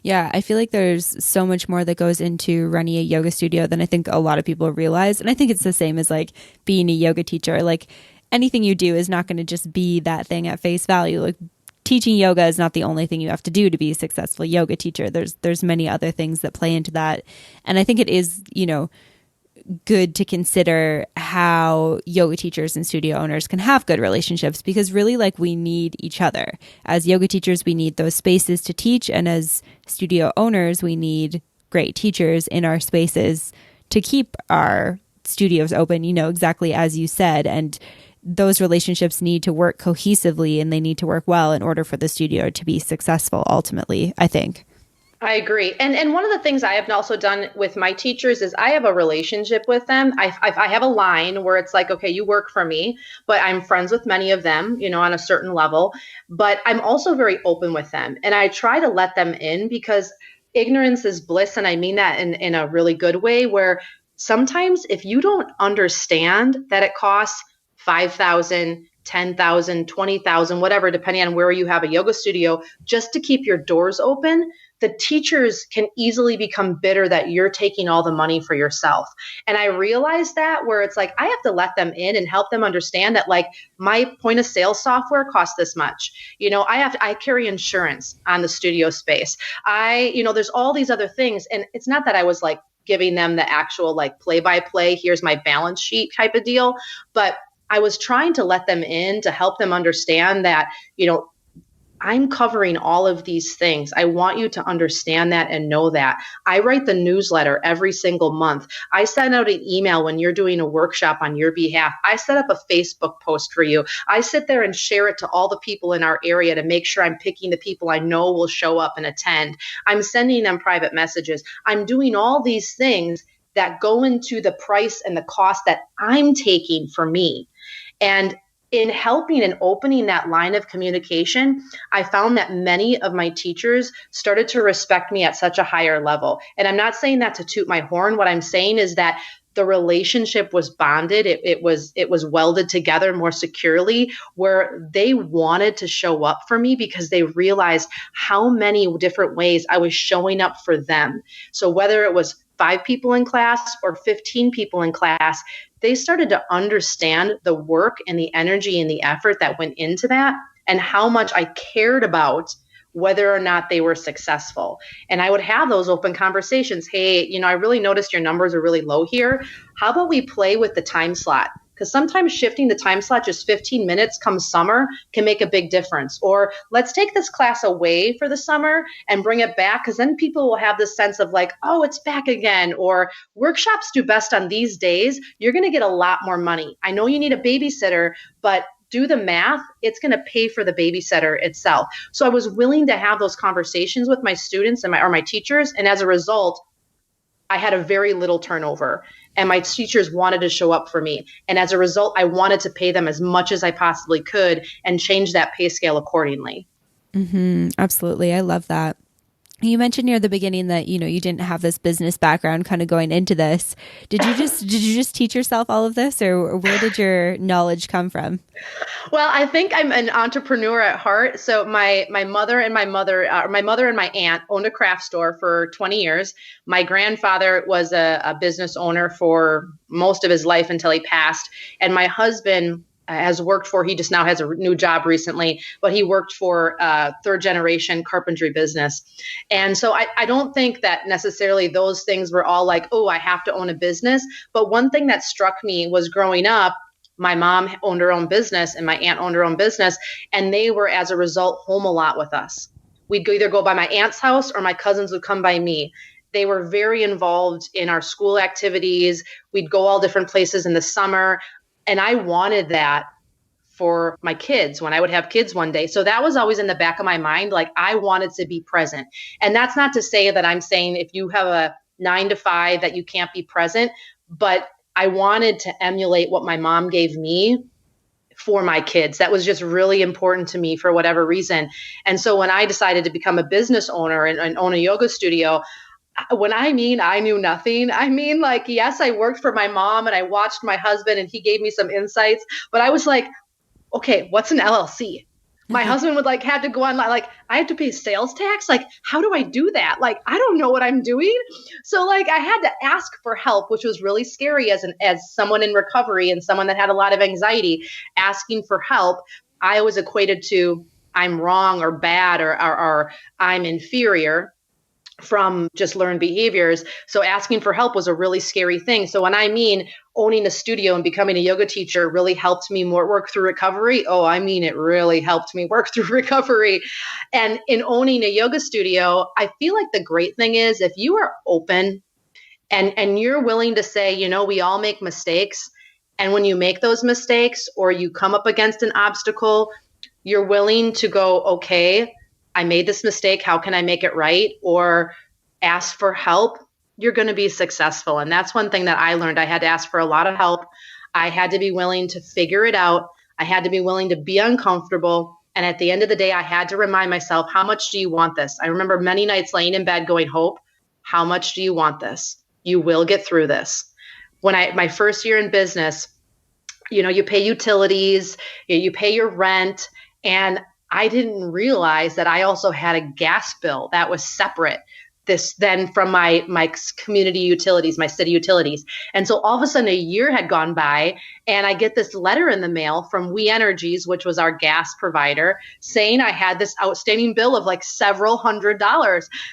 Yeah, I feel like there's so much more that goes into running a yoga studio than I think a lot of people realize. And I think it's the same as like being a yoga teacher. Like, anything you do is not going to just be that thing at face value. Like, teaching yoga is not the only thing you have to do to be a successful yoga teacher. There's many other things that play into that. And I think it is, good to consider how yoga teachers and studio owners can have good relationships, because really, like, we need each other. As yoga teachers, we need those spaces to teach. And as studio owners, we need great teachers in our spaces to keep our studios open, exactly as you said. And those relationships need to work cohesively, and they need to work well in order for the studio to be successful ultimately, I think. I agree. And one of the things I have also done with my teachers is I have a relationship with them. I have a line where it's like, okay, you work for me, but I'm friends with many of them, on a certain level, but I'm also very open with them. And I try to let them in, because ignorance is bliss. And I mean that in a really good way, where sometimes if you don't understand that it costs $5,000, $10,000, $20,000, whatever, depending on where you have a yoga studio, just to keep your doors open, the teachers can easily become bitter that you're taking all the money for yourself. And I realized that, where it's like, I have to let them in and help them understand that, like, my point of sale software costs this much. I carry insurance on the studio space. There's all these other things. And it's not that I was like giving them the actual like play-by-play, here's my balance sheet type of deal, but I was trying to let them in to help them understand that, I'm covering all of these things. I want you to understand that and know that. I write the newsletter every single month. I send out an email when you're doing a workshop on your behalf. I set up a Facebook post for you. I sit there and share it to all the people in our area to make sure I'm picking the people I know will show up and attend. I'm sending them private messages. I'm doing all these things that go into the price and the cost that I'm taking for me. And in helping and opening that line of communication, I found that many of my teachers started to respect me at such a higher level. And I'm not saying that to toot my horn. What I'm saying is that the relationship was bonded. It was welded together more securely, where they wanted to show up for me because they realized how many different ways I was showing up for them. So whether it was 5 people in class or 15 people in class, they started to understand the work and the energy and the effort that went into that and how much I cared about whether or not they were successful. And I would have those open conversations. Hey, I really noticed your numbers are really low here. How about we play with the time slot? Because sometimes shifting the time slot just 15 minutes come summer can make a big difference. Or let's take this class away for the summer and bring it back, because then people will have this sense of like, oh, it's back again. Or workshops do best on these days. You're going to get a lot more money. I know you need a babysitter, but do the math, it's going to pay for the babysitter itself. So I was willing to have those conversations with my students and my teachers. And as a result, I had a very little turnover, and my teachers wanted to show up for me. And as a result, I wanted to pay them as much as I possibly could and change that pay scale accordingly. Absolutely. I love that. You mentioned near the beginning that, you didn't have this business background kind of going into this. Did you just teach yourself all of this, or where did your knowledge come from? Well, I think I'm an entrepreneur at heart. So my mother and my aunt owned a craft store for 20 years. My grandfather was a business owner for most of his life until he passed. And my husband has worked for, he just now has a new job recently, but he worked for third generation carpentry business. And so I don't think that necessarily those things were all like, oh, I have to own a business. But one thing that struck me was growing up, my mom owned her own business and my aunt owned her own business. And they were, as a result, home a lot with us. We'd either go by my aunt's house or my cousins would come by me. They were very involved in our school activities. We'd go all different places in the summer. And I wanted that for my kids when I would have kids one day. So that was always in the back of my mind. Like, I wanted to be present. And that's not to say that I'm saying if you have a 9 to 5 that you can't be present, but I wanted to emulate what my mom gave me for my kids. That was just really important to me for whatever reason. And so when I decided to become a business owner and own a yoga studio, when I mean I knew nothing, I mean, like, yes, I worked for my mom and I watched my husband and he gave me some insights, but I was like, okay, what's an LLC? My husband would have to go online, like, I have to pay sales tax. Like, how do I do that? Like, I don't know what I'm doing. So I had to ask for help, which was really scary as someone in recovery and someone that had a lot of anxiety. Asking for help, I was equated to I'm wrong or bad or I'm inferior from just learned behaviors. So asking for help was a really scary thing. So when I mean owning a studio and becoming a yoga teacher really helped me more work through recovery, it really helped me work through recovery. And in owning a yoga studio, I feel like the great thing is if you are open and you're willing to say, we all make mistakes. And when you make those mistakes or you come up against an obstacle, you're willing to go, okay, I made this mistake. How can I make it right? Or ask for help. You're going to be successful. And that's one thing that I learned. I had to ask for a lot of help. I had to be willing to figure it out. I had to be willing to be uncomfortable. And at the end of the day, I had to remind myself, how much do you want this? I remember many nights laying in bed going, Hope, how much do you want this? You will get through this. When my first year in business, you pay utilities, you pay your rent, and I didn't realize that I also had a gas bill that was separate then from my community utilities, my city utilities. And so all of a sudden a year had gone by and I get this letter in the mail from We Energies, which was our gas provider, saying I had this outstanding bill of like several $100s.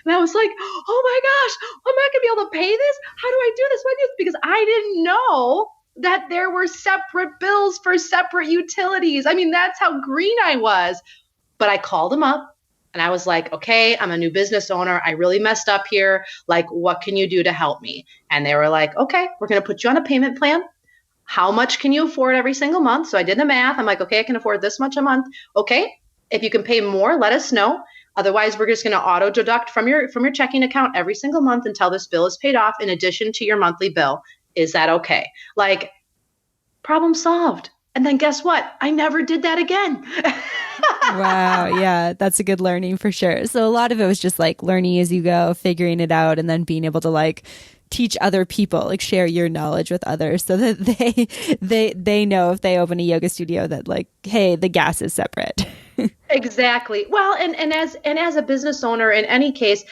And I was like, oh my gosh, am I going to be able to pay this? How do I do this? Because I didn't know that there were separate bills for separate utilities. I mean, that's how green I was. But I called them up and I was like, okay, I'm a new business owner. I really messed up here. Like, what can you do to help me? And they were like, okay, we're going to put you on a payment plan. How much can you afford every single month? So I did the math. I'm like, okay, I can afford this much a month. Okay, if you can pay more, let us know. Otherwise, we're just going to auto deduct from your checking account every single month until this bill is paid off in addition to your monthly bill. Is that okay? Like, problem solved. And then guess what? I never did that again. Wow. Yeah, that's a good learning for sure. So a lot of it was just like learning as you go, figuring it out, and then being able to like teach other people, like share your knowledge with others so that they know if they open a yoga studio that like, hey, the gas is separate. Exactly. Well, and as a business owner in any case,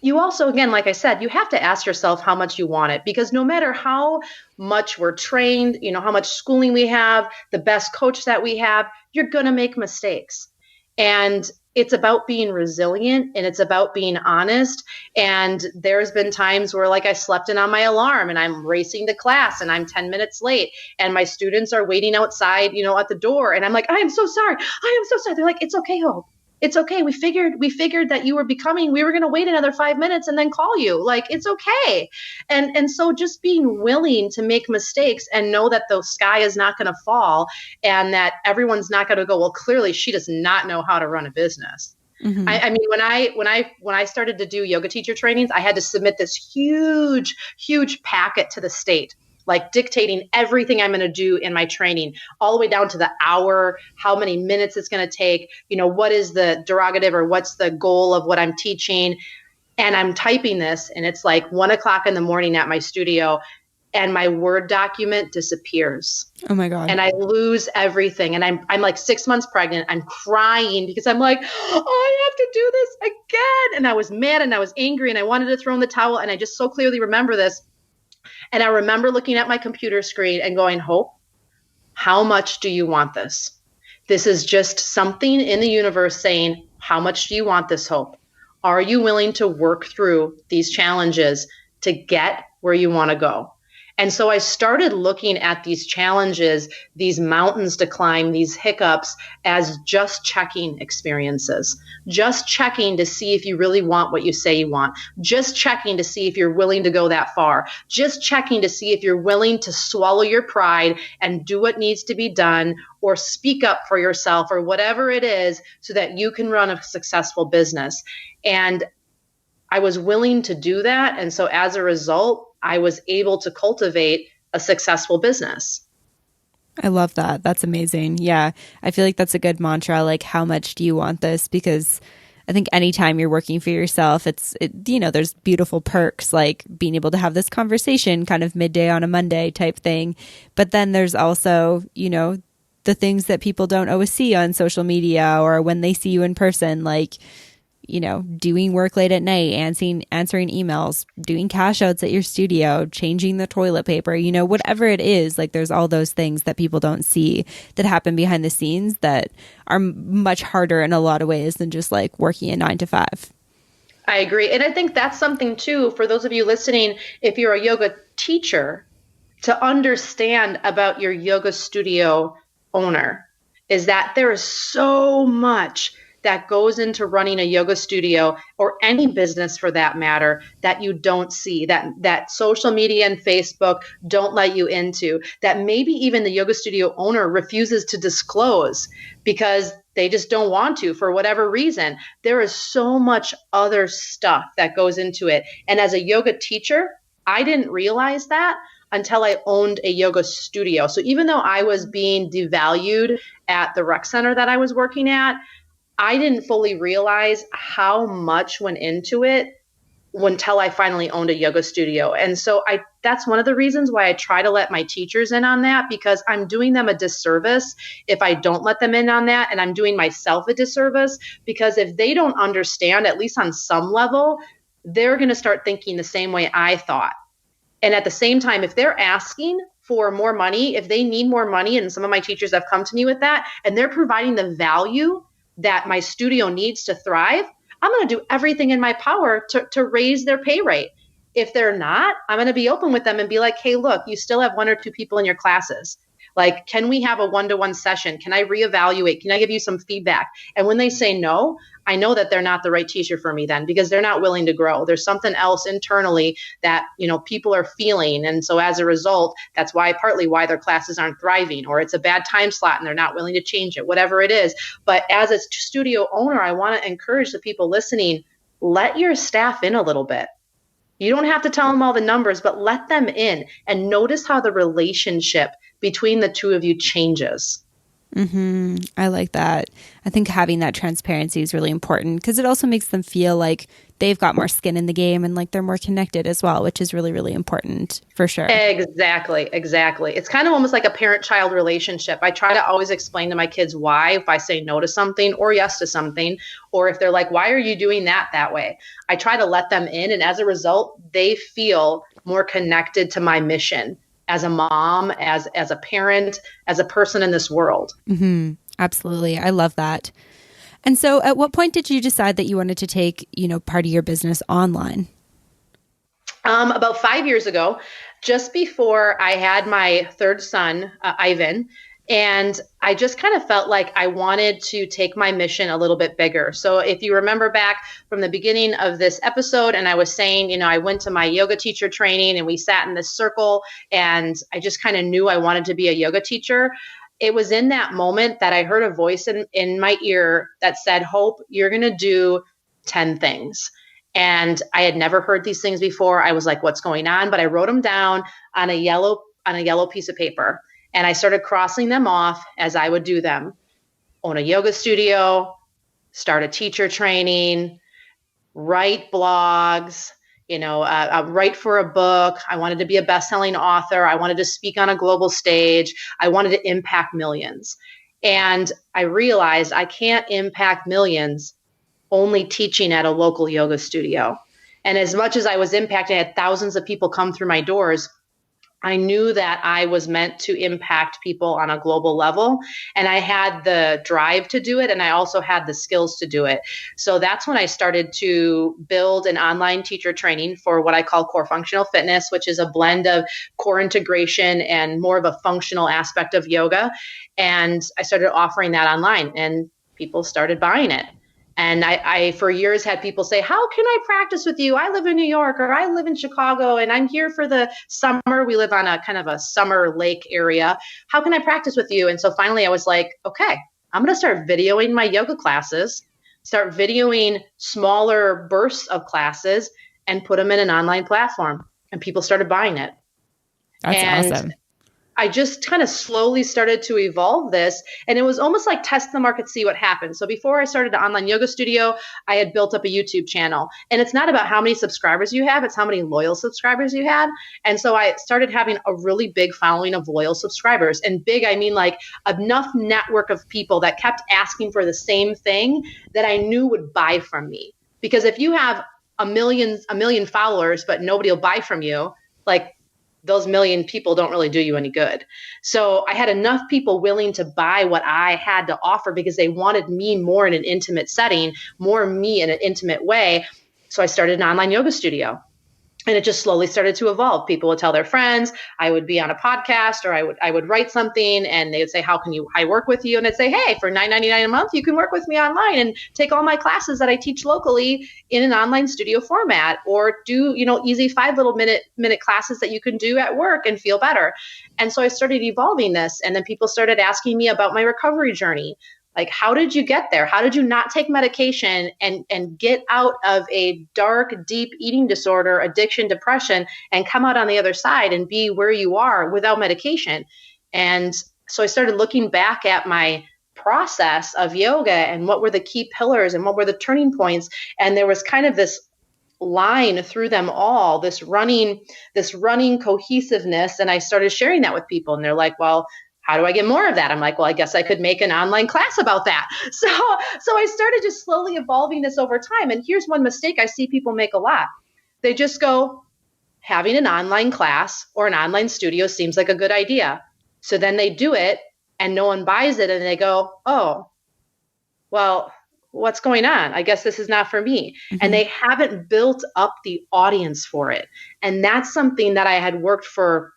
you also, again, like I said, you have to ask yourself how much you want it, because no matter how much we're trained, how much schooling we have, the best coach that we have, you're going to make mistakes. And it's about being resilient and it's about being honest. And there's been times where like I slept in on my alarm and I'm racing to class and I'm 10 minutes late and my students are waiting outside, at the door. And I'm like, I am so sorry. I am so sorry. They're like, it's okay, Hope. It's okay. We figured that we were going to wait another 5 minutes and then call you. Like, it's okay. And so just being willing to make mistakes and know that the sky is not going to fall and that everyone's not going to go, well, clearly she does not know how to run a business. Mm-hmm. I mean, when I started to do yoga teacher trainings, I had to submit this huge packet to the state, like dictating everything I'm going to do in my training, all the way down to the hour, how many minutes it's going to take, what is the derogative or what's the goal of what I'm teaching. And I'm typing this and it's like 1:00 in the morning at my studio and my Word document disappears. Oh my God. And I lose everything. And I'm like 6 months pregnant. I'm crying because I'm like, oh, I have to do this again. And I was mad and I was angry and I wanted to throw in the towel. And I just so clearly remember this. And I remember looking at my computer screen and going, Hope, how much do you want this? This is just something in the universe saying, how much do you want this, Hope? Are you willing to work through these challenges to get where you want to go? And so I started looking at these challenges, these mountains to climb, these hiccups as just checking experiences, just checking to see if you really want what you say you want, just checking to see if you're willing to go that far, just checking to see if you're willing to swallow your pride and do what needs to be done or speak up for yourself or whatever it is so that you can run a successful business. And I was willing to do that. And so as a result, I was able to cultivate a successful business. I love that. That's amazing. Yeah. I feel like that's a good mantra. Like, how much do you want this? Because I think anytime you're working for yourself, there's beautiful perks, like being able to have this conversation kind of midday on a Monday type thing. But then there's also, the things that people don't always see on social media or when they see you in person, like, doing work late at night, answering emails, doing cash outs at your studio, changing the toilet paper, whatever it is, like there's all those things that people don't see that happen behind the scenes that are much harder in a lot of ways than just like working a 9 to 5. I agree. And I think that's something too, for those of you listening, if you're a yoga teacher, to understand about your yoga studio owner is that there is so much that goes into running a yoga studio or any business for that matter that you don't see, that social media and Facebook don't let you into, that maybe even the yoga studio owner refuses to disclose because they just don't want to for whatever reason. There is so much other stuff that goes into it. And as a yoga teacher, I didn't realize that until I owned a yoga studio. So even though I was being devalued at the rec center that I was working at, I didn't fully realize how much went into it until I finally owned a yoga studio. And so that's one of the reasons why I try to let my teachers in on that, because I'm doing them a disservice if I don't let them in on that. And I'm doing myself a disservice because if they don't understand, at least on some level, they're going to start thinking the same way I thought. And at the same time, if they're asking for more money, if they need more money, and some of my teachers have come to me with that, and they're providing the value that my studio needs to thrive, I'm going to do everything in my power to raise their pay rate. If they're not, I'm going to be open with them and be like, hey, look, you still have 1 or 2 people in your classes. Like, can we have a one-to-one session? Can I reevaluate? Can I give you some feedback? And when they say no, I know that they're not the right teacher for me then, because they're not willing to grow. There's something else internally that, people are feeling. And so as a result, that's partly why their classes aren't thriving, or it's a bad time slot and they're not willing to change it, whatever it is. But as a studio owner, I want to encourage the people listening, let your staff in a little bit. You don't have to tell them all the numbers, but let them in and notice how the relationship between the two of you changes. I like that. I think having that transparency is really important because it also makes them feel like they've got more skin in the game and like they're more connected as well, which is really, really important for sure. Exactly. It's kind of almost like a parent-child relationship. I try to always explain to my kids why, if I say no to something or yes to something, or if they're like, why are you doing that way? I try to let them in. And as a result, they feel more connected to my mission as a mom, as a parent, as a person in this world. Absolutely. I love that. And so at what point did you decide that you wanted to take, part of your business online? About 5 years ago, just before I had my third son, Ivan, and I just kind of felt like I wanted to take my mission a little bit bigger. So if you remember back from the beginning of this episode, and I was saying, I went to my yoga teacher training and we sat in this circle and I just kind of knew I wanted to be a yoga teacher. It was in that moment that I heard a voice in my ear that said, Hope, you're going to do 10 things. And I had never heard these things before. I was like, what's going on? But I wrote them down on a yellow piece of paper. And I started crossing them off as I would do them. Own a yoga studio, start a teacher training, write blogs, write for a book. I wanted to be a best-selling author. I wanted to speak on a global stage. I wanted to impact millions. And I realized I can't impact millions only teaching at a local yoga studio. And as much as I was impacting, I had thousands of people come through my doors. I knew that I was meant to impact people on a global level, and I had the drive to do it, and I also had the skills to do it. So that's when I started to build an online teacher training for what I call core functional fitness, which is a blend of core integration and more of a functional aspect of yoga. And I started offering that online, and people started buying it. And I, for years, had people say, how can I practice with you? I live in New York, or I live in Chicago, and I'm here for the summer. We live on a kind of a summer lake area. How can I practice with you? And so finally I was like, okay, I'm going to start videoing my yoga classes, start videoing smaller bursts of classes, and put them in an online platform. And people started buying it. That's awesome. I just kind of slowly started to evolve this, and it was almost like test the market, see what happens. So before I started the online yoga studio, I had built up a YouTube channel, and it's not about how many subscribers you have, it's how many loyal subscribers you had. And so I started having a really big following of loyal subscribers, and big, I mean like enough network of people that kept asking for the same thing that I knew would buy from me. Because if you have a million followers, but nobody will buy from you, like those million people don't really do you any good. So I had enough people willing to buy what I had to offer because they wanted me more in an intimate setting, more me in an intimate way. So I started an online yoga studio. And it just slowly started to evolve. People would tell their friends. I would be on a podcast, or I would write something, and they would say, how can I work with you? And I'd say, hey, for $9.99 a month, you can work with me online and take all my classes that I teach locally in an online studio format, or do, easy 5 little minute classes that you can do at work and feel better. And so I started evolving this. And then people started asking me about my recovery journey. Like, how did you get there? How did you not take medication and get out of a dark, deep eating disorder, addiction, depression, and come out on the other side and be where you are without medication? And so I started looking back at my process of yoga and what were the key pillars and what were the turning points. And there was kind of this line through them all, this running cohesiveness. And I started sharing that with people, and they're like, well, how do I get more of that? I'm like, well, I guess I could make an online class about that. So I started just slowly evolving this over time. And here's one mistake I see people make a lot. They just go, having an online class or an online studio seems like a good idea. So then they do it and no one buys it. And they go, oh, well, what's going on? I guess this is not for me. And they haven't built up the audience for it. And that's something that I had worked for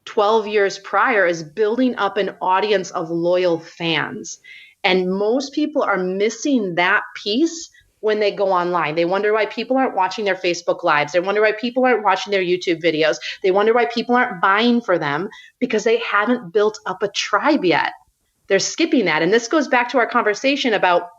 12 years prior, is building up an audience of loyal fans. And most people are missing that piece when they go online. They wonder why people aren't watching their Facebook lives. They wonder why people aren't watching their YouTube videos. They wonder why people aren't buying for them, because they haven't built up a tribe yet. They're skipping that. And this goes back to our conversation about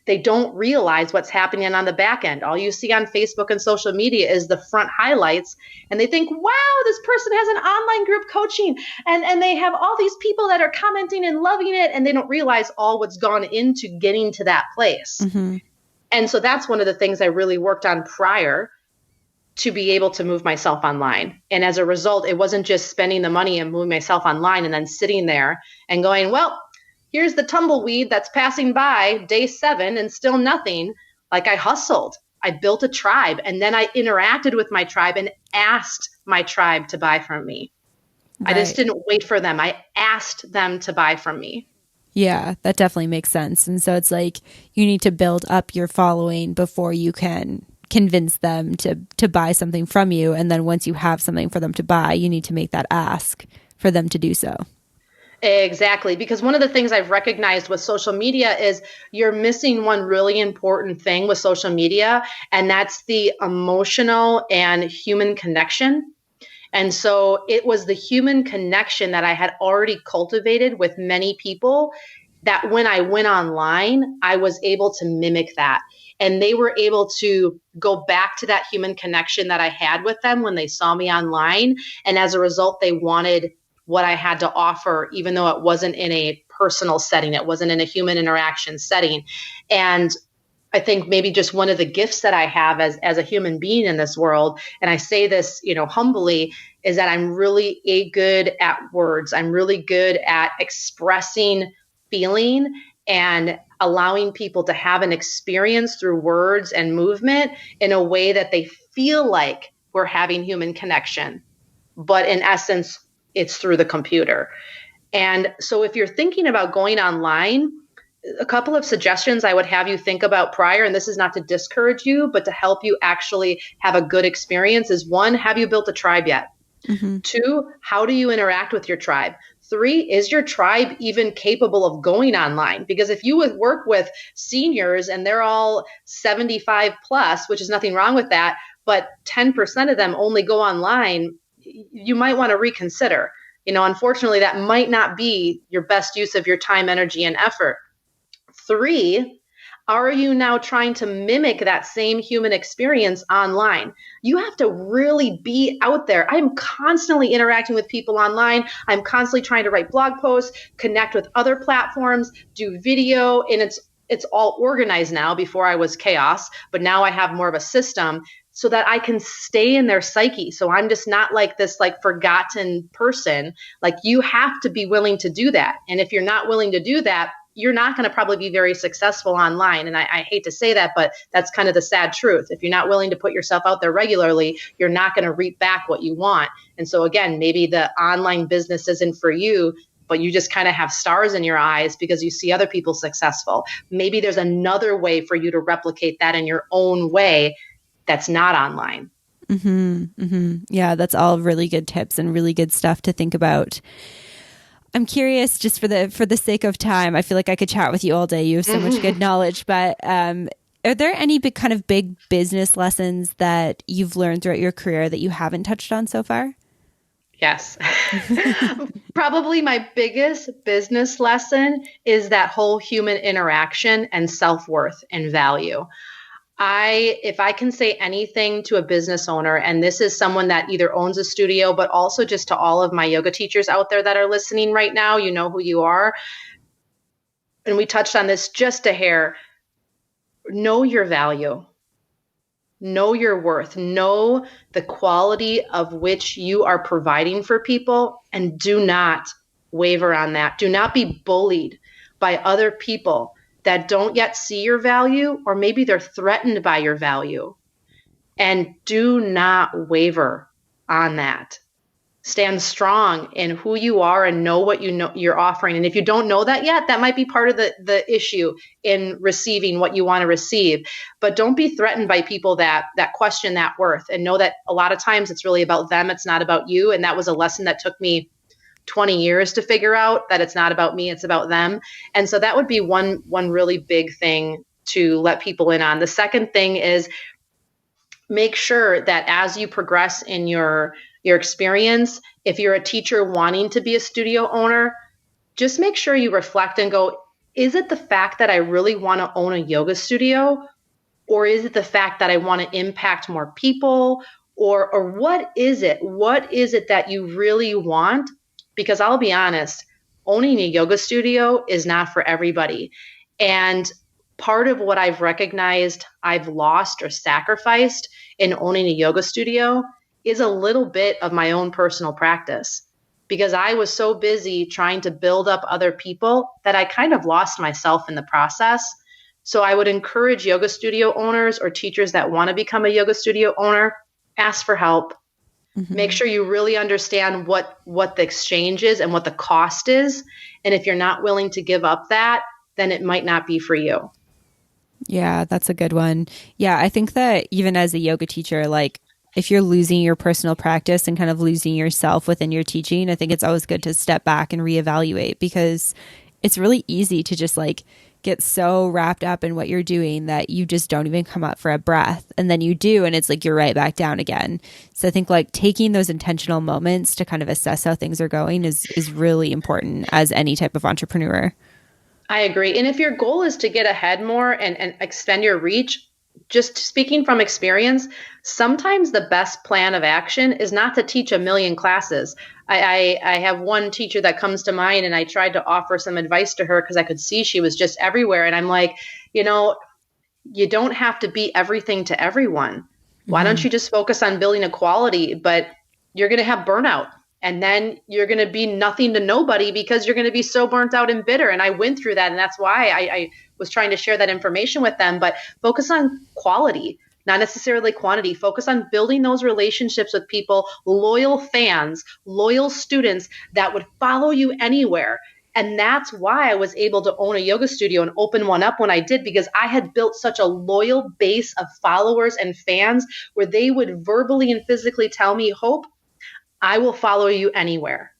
they don't realize what's happening on the back end. All you see on Facebook and social media is the front highlights. And they think, wow, this person has an online group coaching. And they have all these people that are commenting and loving it. And they don't realize all what's gone into getting to that place. And so that's one of the things I really worked on prior to be able to move myself online. And as a result, it wasn't just spending the money and moving myself online and then sitting there and going, well, here's the tumbleweed that's passing by day 7 and still nothing. Like, I hustled. I built a tribe, and then I interacted with my tribe and asked my tribe to buy from me. Right. I just didn't wait for them. I asked them to buy from me. Yeah, that definitely makes sense. And so it's like you need to build up your following before you can convince them to buy something from you. And then once you have something for them to buy, you need to make that ask for them to do so. Exactly. Because one of the things I've recognized with social media is you're missing one really important thing with social media, and that's the emotional and human connection. And so it was the human connection that I had already cultivated with many people that when I went online, I was able to mimic that. And they were able to go back to that human connection that I had with them when they saw me online. And as a result, they wanted what I had to offer, even though it wasn't in a personal setting. It wasn't in a human interaction setting. And I think maybe just one of the gifts that I have as a human being in this world, and I say this, humbly, is that I'm really good at words. I'm really good at expressing feeling and allowing people to have an experience through words and movement in a way that they feel like we're having human connection. But in essence, it's through the computer. And so if you're thinking about going online, a couple of suggestions I would have you think about prior, and this is not to discourage you, but to help you actually have a good experience, is 1, have you built a tribe yet? 2, how do you interact with your tribe? 3, is your tribe even capable of going online? Because if you would work with seniors and they're all 75 plus, which is nothing wrong with that, but 10% of them only go online, you might want to reconsider. Unfortunately, that might not be your best use of your time, energy, and effort. 3, are you now trying to mimic that same human experience online? You have to really be out there. I'm constantly interacting with people online. I'm constantly trying to write blog posts, connect with other platforms, do video, and it's all organized now. Before I was chaos, but now I have more of a system so that I can stay in their psyche. So I'm just not like this forgotten person. You have to be willing to do that. And if you're not willing to do that, you're not going to probably be very successful online. And I hate to say that, but that's kind of the sad truth. If you're not willing to put yourself out there regularly, you're not going to reap back what you want. And so again, maybe the online business isn't for you, but you just kind of have stars in your eyes because you see other people successful. Maybe there's another way for you to replicate that in your own way that's not online. Yeah, that's all really good tips and really good stuff to think about. I'm curious, just for the sake of time, I feel like I could chat with you all day. You have so much good knowledge, but are there any big business lessons that you've learned throughout your career that you haven't touched on so far? Yes. Probably my biggest business lesson is that whole human interaction and self-worth and value. If I can say anything to a business owner, and this is someone that either owns a studio, but also just to all of my yoga teachers out there that are listening right now, you know who you are. And we touched on this just a hair. Know your value. Know your worth. Know the quality of which you are providing for people, and do not waver on that. Do not be bullied by other people that don't yet see your value, or maybe they're threatened by your value. And do not waver on that. Stand strong in who you are and know what you know you're offering. And if you don't know that yet, that might be part of the issue in receiving what you want to receive. But don't be threatened by people that question that worth, and know that a lot of times it's really about them. It's not about you. And that was a lesson that took me 20 years to figure out, that it's not about me, it's about them. And so that would be one really big thing to let people in on. The second thing is, make sure that as you progress in your experience, if you're a teacher wanting to be a studio owner, just make sure you reflect and go, is it the fact that I really want to own a yoga studio? Or is it the fact that I want to impact more people? Or what is it? What is it that you really want? Because I'll be honest, owning a yoga studio is not for everybody. And part of what I've recognized I've lost or sacrificed in owning a yoga studio is a little bit of my own personal practice, because I was so busy trying to build up other people that I kind of lost myself in the process. So I would encourage yoga studio owners or teachers that want to become a yoga studio owner, ask for help. Mm-hmm. Make sure you really understand what the exchange is and what the cost is. And if you're not willing to give up that, then it might not be for you. Yeah, that's a good one. Yeah, I think that even as a yoga teacher, like if you're losing your personal practice and kind of losing yourself within your teaching, I think it's always good to step back and reevaluate, because it's really easy to just like get so wrapped up in what you're doing that you just don't even come up for a breath. And then you do, and it's like you're right back down again. So I think like taking those intentional moments to kind of assess how things are going is really important as any type of entrepreneur. I agree. And if your goal is to get ahead more and extend your reach, just speaking from experience, sometimes the best plan of action is not to teach a million classes. I have one teacher that comes to mind, and I tried to offer some advice to her because I could see she was just everywhere. And I'm like, you don't have to be everything to everyone. Why don't you just focus on building a quality? But you're going to have burnout. And then you're going to be nothing to nobody because you're going to be so burnt out and bitter. And I went through that. And that's why I was trying to share that information with them. But focus on quality, not necessarily quantity. Focus on building those relationships with people, loyal fans, loyal students that would follow you anywhere. And that's why I was able to own a yoga studio and open one up when I did, because I had built such a loyal base of followers and fans where they would verbally and physically tell me, Hope, I will follow you anywhere.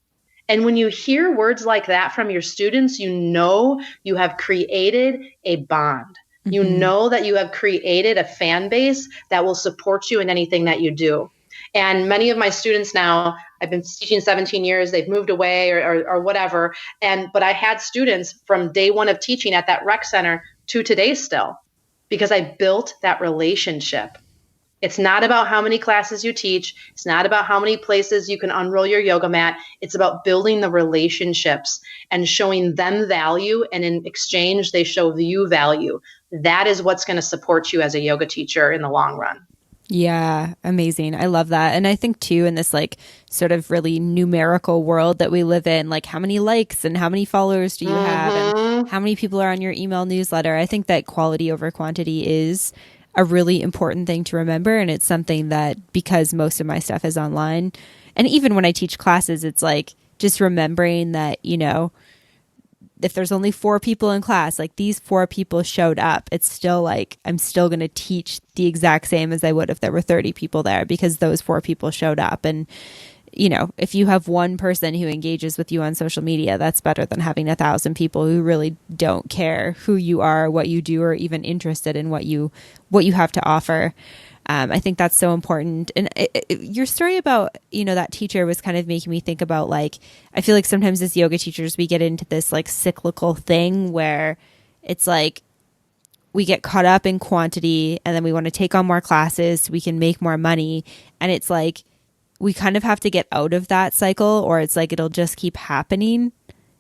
And when you hear words like that from your students, you know you have created a bond. Mm-hmm. You know that you have created a fan base that will support you in anything that you do. And many of my students now, I've been teaching 17 years, they've moved away or whatever. But I had students from day one of teaching at that rec center to today still, because I built that relationship. It's not about how many classes you teach. It's not about how many places you can unroll your yoga mat. It's about building the relationships and showing them value. And in exchange, they show you value. That is what's going to support you as a yoga teacher in the long run. Yeah, amazing. I love that. And I think too, in this like sort of really numerical world that we live in, like how many likes and how many followers do you have and how many people are on your email newsletter, I think that quality over quantity is a really important thing to remember. And it's something that, because most of my stuff is online, and even when I teach classes, it's like just remembering that, if there's only 4 people in class, like these 4 people showed up, it's still like, I'm still going to teach the exact same as I would if there were 30 people there, because those 4 people showed up. And, if you have one person who engages with you on social media, that's better than having 1,000 people who really don't care who you are, what you do, or even interested in what you have to offer. I think that's so important. And your story about, that teacher was kind of making me think about, like, I feel like sometimes as yoga teachers, we get into this like cyclical thing where it's like we get caught up in quantity and then we want to take on more classes so we can make more money. And it's like, we kind of have to get out of that cycle, or it's like it'll just keep happening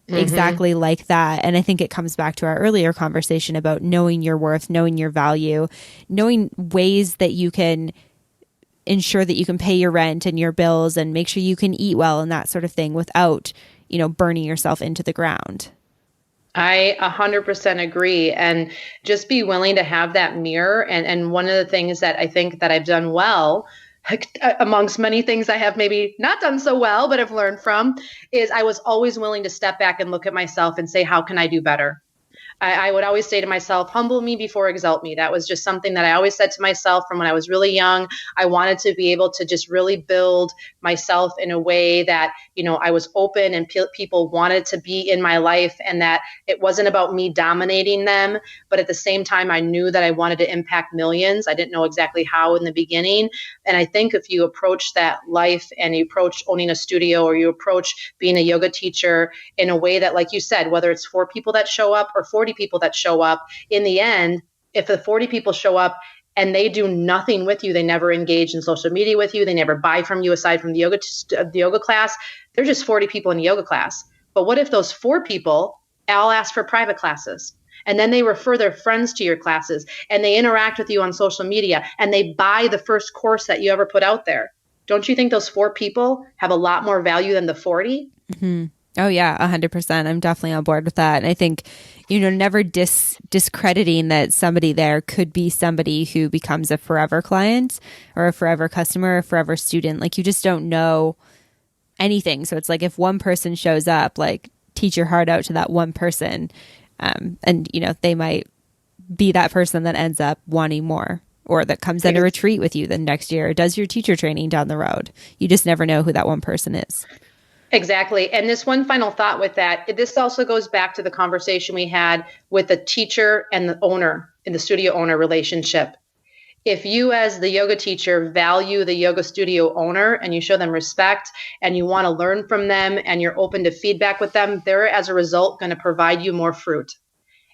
exactly like that. And I think it comes back to our earlier conversation about knowing your worth, knowing your value, knowing ways that you can ensure that you can pay your rent and your bills and make sure you can eat well and that sort of thing without, burning yourself into the ground. I 100% agree. And just be willing to have that mirror. And one of the things that I think that I've done well amongst many things I have maybe not done so well, but have learned from, is I was always willing to step back and look at myself and say, how can I do better? I would always say to myself, humble me before exalt me. That was just something that I always said to myself from when I was really young. I wanted to be able to just really build myself in a way that, I was open and people wanted to be in my life, and that it wasn't about me dominating them. But at the same time, I knew that I wanted to impact millions. I didn't know exactly how in the beginning. And I think if you approach that life and you approach owning a studio, or you approach being a yoga teacher in a way that, like you said, whether it's 4 people that show up or 40 people that show up, in the end, if the 40 people show up and they do nothing with you, they never engage in social media with you, they never buy from you aside from the yoga class, they're just 40 people in a yoga class. But what if those 4 people all ask for private classes? And then they refer their friends to your classes, and they interact with you on social media, and they buy the first course that you ever put out there. Don't you think those 4 people have a lot more value than the 40? Mm-hmm. Oh yeah, 100%. I'm definitely on board with that. And I think, never discrediting that somebody there could be somebody who becomes a forever client or a forever customer or a forever student. Like, you just don't know anything. So it's like, if one person shows up, like, teach your heart out to that one person. And, they might be that person that ends up wanting more, or that comes in a retreat with you the next year, or does your teacher training down the road. You just never know who that one person is. Exactly. And this one final thought with that, this also goes back to the conversation we had with the teacher and the owner in the studio owner relationship. If you, as the yoga teacher, value the yoga studio owner and you show them respect and you want to learn from them and you're open to feedback with them, they're, as a result, going to provide you more fruit.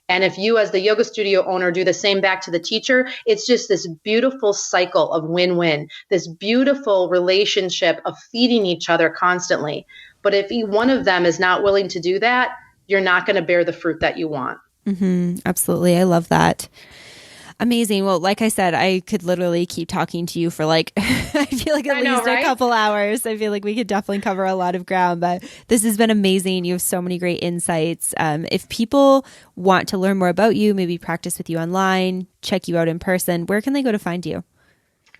And if you, as the yoga studio owner, do the same back to the teacher, it's just this beautiful cycle of win-win, this beautiful relationship of feeding each other constantly. But if one of them is not willing to do that, you're not going to bear the fruit that you want. Mm-hmm. Absolutely. I love that. Amazing. Well, like I said, I could literally keep talking to you for I feel like at least a couple hours. I feel like we could definitely cover a lot of ground, but this has been amazing. You have so many great insights. If people want to learn more about you, maybe practice with you online, check you out in person, where can they go to find you?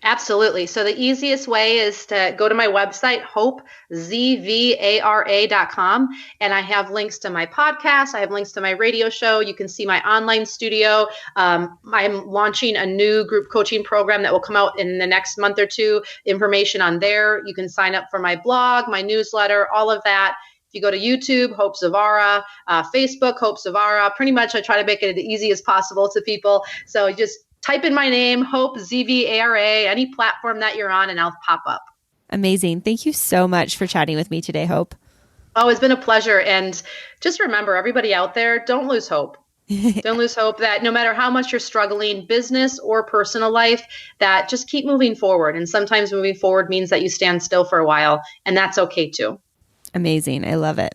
Absolutely. So the easiest way is to go to my website, hopezvara.com. And I have links to my podcast. I have links to my radio show. You can see my online studio. I'm launching a new group coaching program that will come out in the next month or two. Information on there. You can sign up for my blog, my newsletter, all of that. If you go to YouTube, Hope Zvara, Facebook, Hope Zvara, pretty much I try to make it as easy as possible to people. So just type in my name, Hope Zvara, any platform that you're on, and I'll pop up. Amazing. Thank you so much for chatting with me today, Hope. Oh, it's been a pleasure. And just remember, everybody out there, don't lose hope. Don't lose hope that no matter how much you're struggling, business or personal life, that just keep moving forward. And sometimes moving forward means that you stand still for a while, and that's okay too. Amazing. I love it.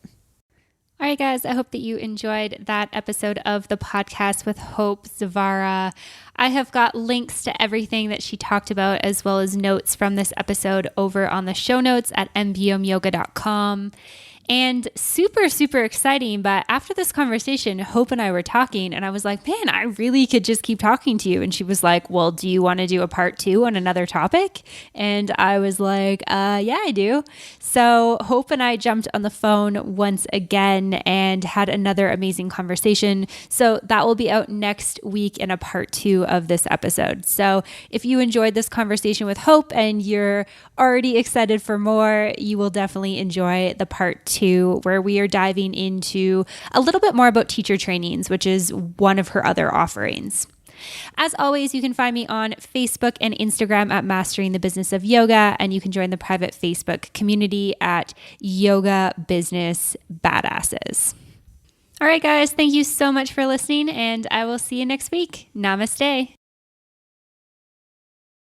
All right, guys, I hope that you enjoyed that episode of the podcast with Hope Zvara. I have got links to everything that she talked about, as well as notes from this episode over on the show notes at mbomyoga.com. And super, super exciting. But after this conversation, Hope and I were talking and I was like, man, I really could just keep talking to you. And she was like, well, do you want to do a part 2 on another topic? And I was like, yeah, I do. So Hope and I jumped on the phone once again and had another amazing conversation. So that will be out next week in a part 2 of this episode. So if you enjoyed this conversation with Hope and you're already excited for more, you will definitely enjoy the part 2, where we are diving into a little bit more about teacher trainings, which is one of her other offerings. As always, you can find me on Facebook and Instagram at Mastering the Business of Yoga, and you can join the private Facebook community at Yoga Business Badasses. All right, guys, thank you so much for listening, and I will see you next week. Namaste.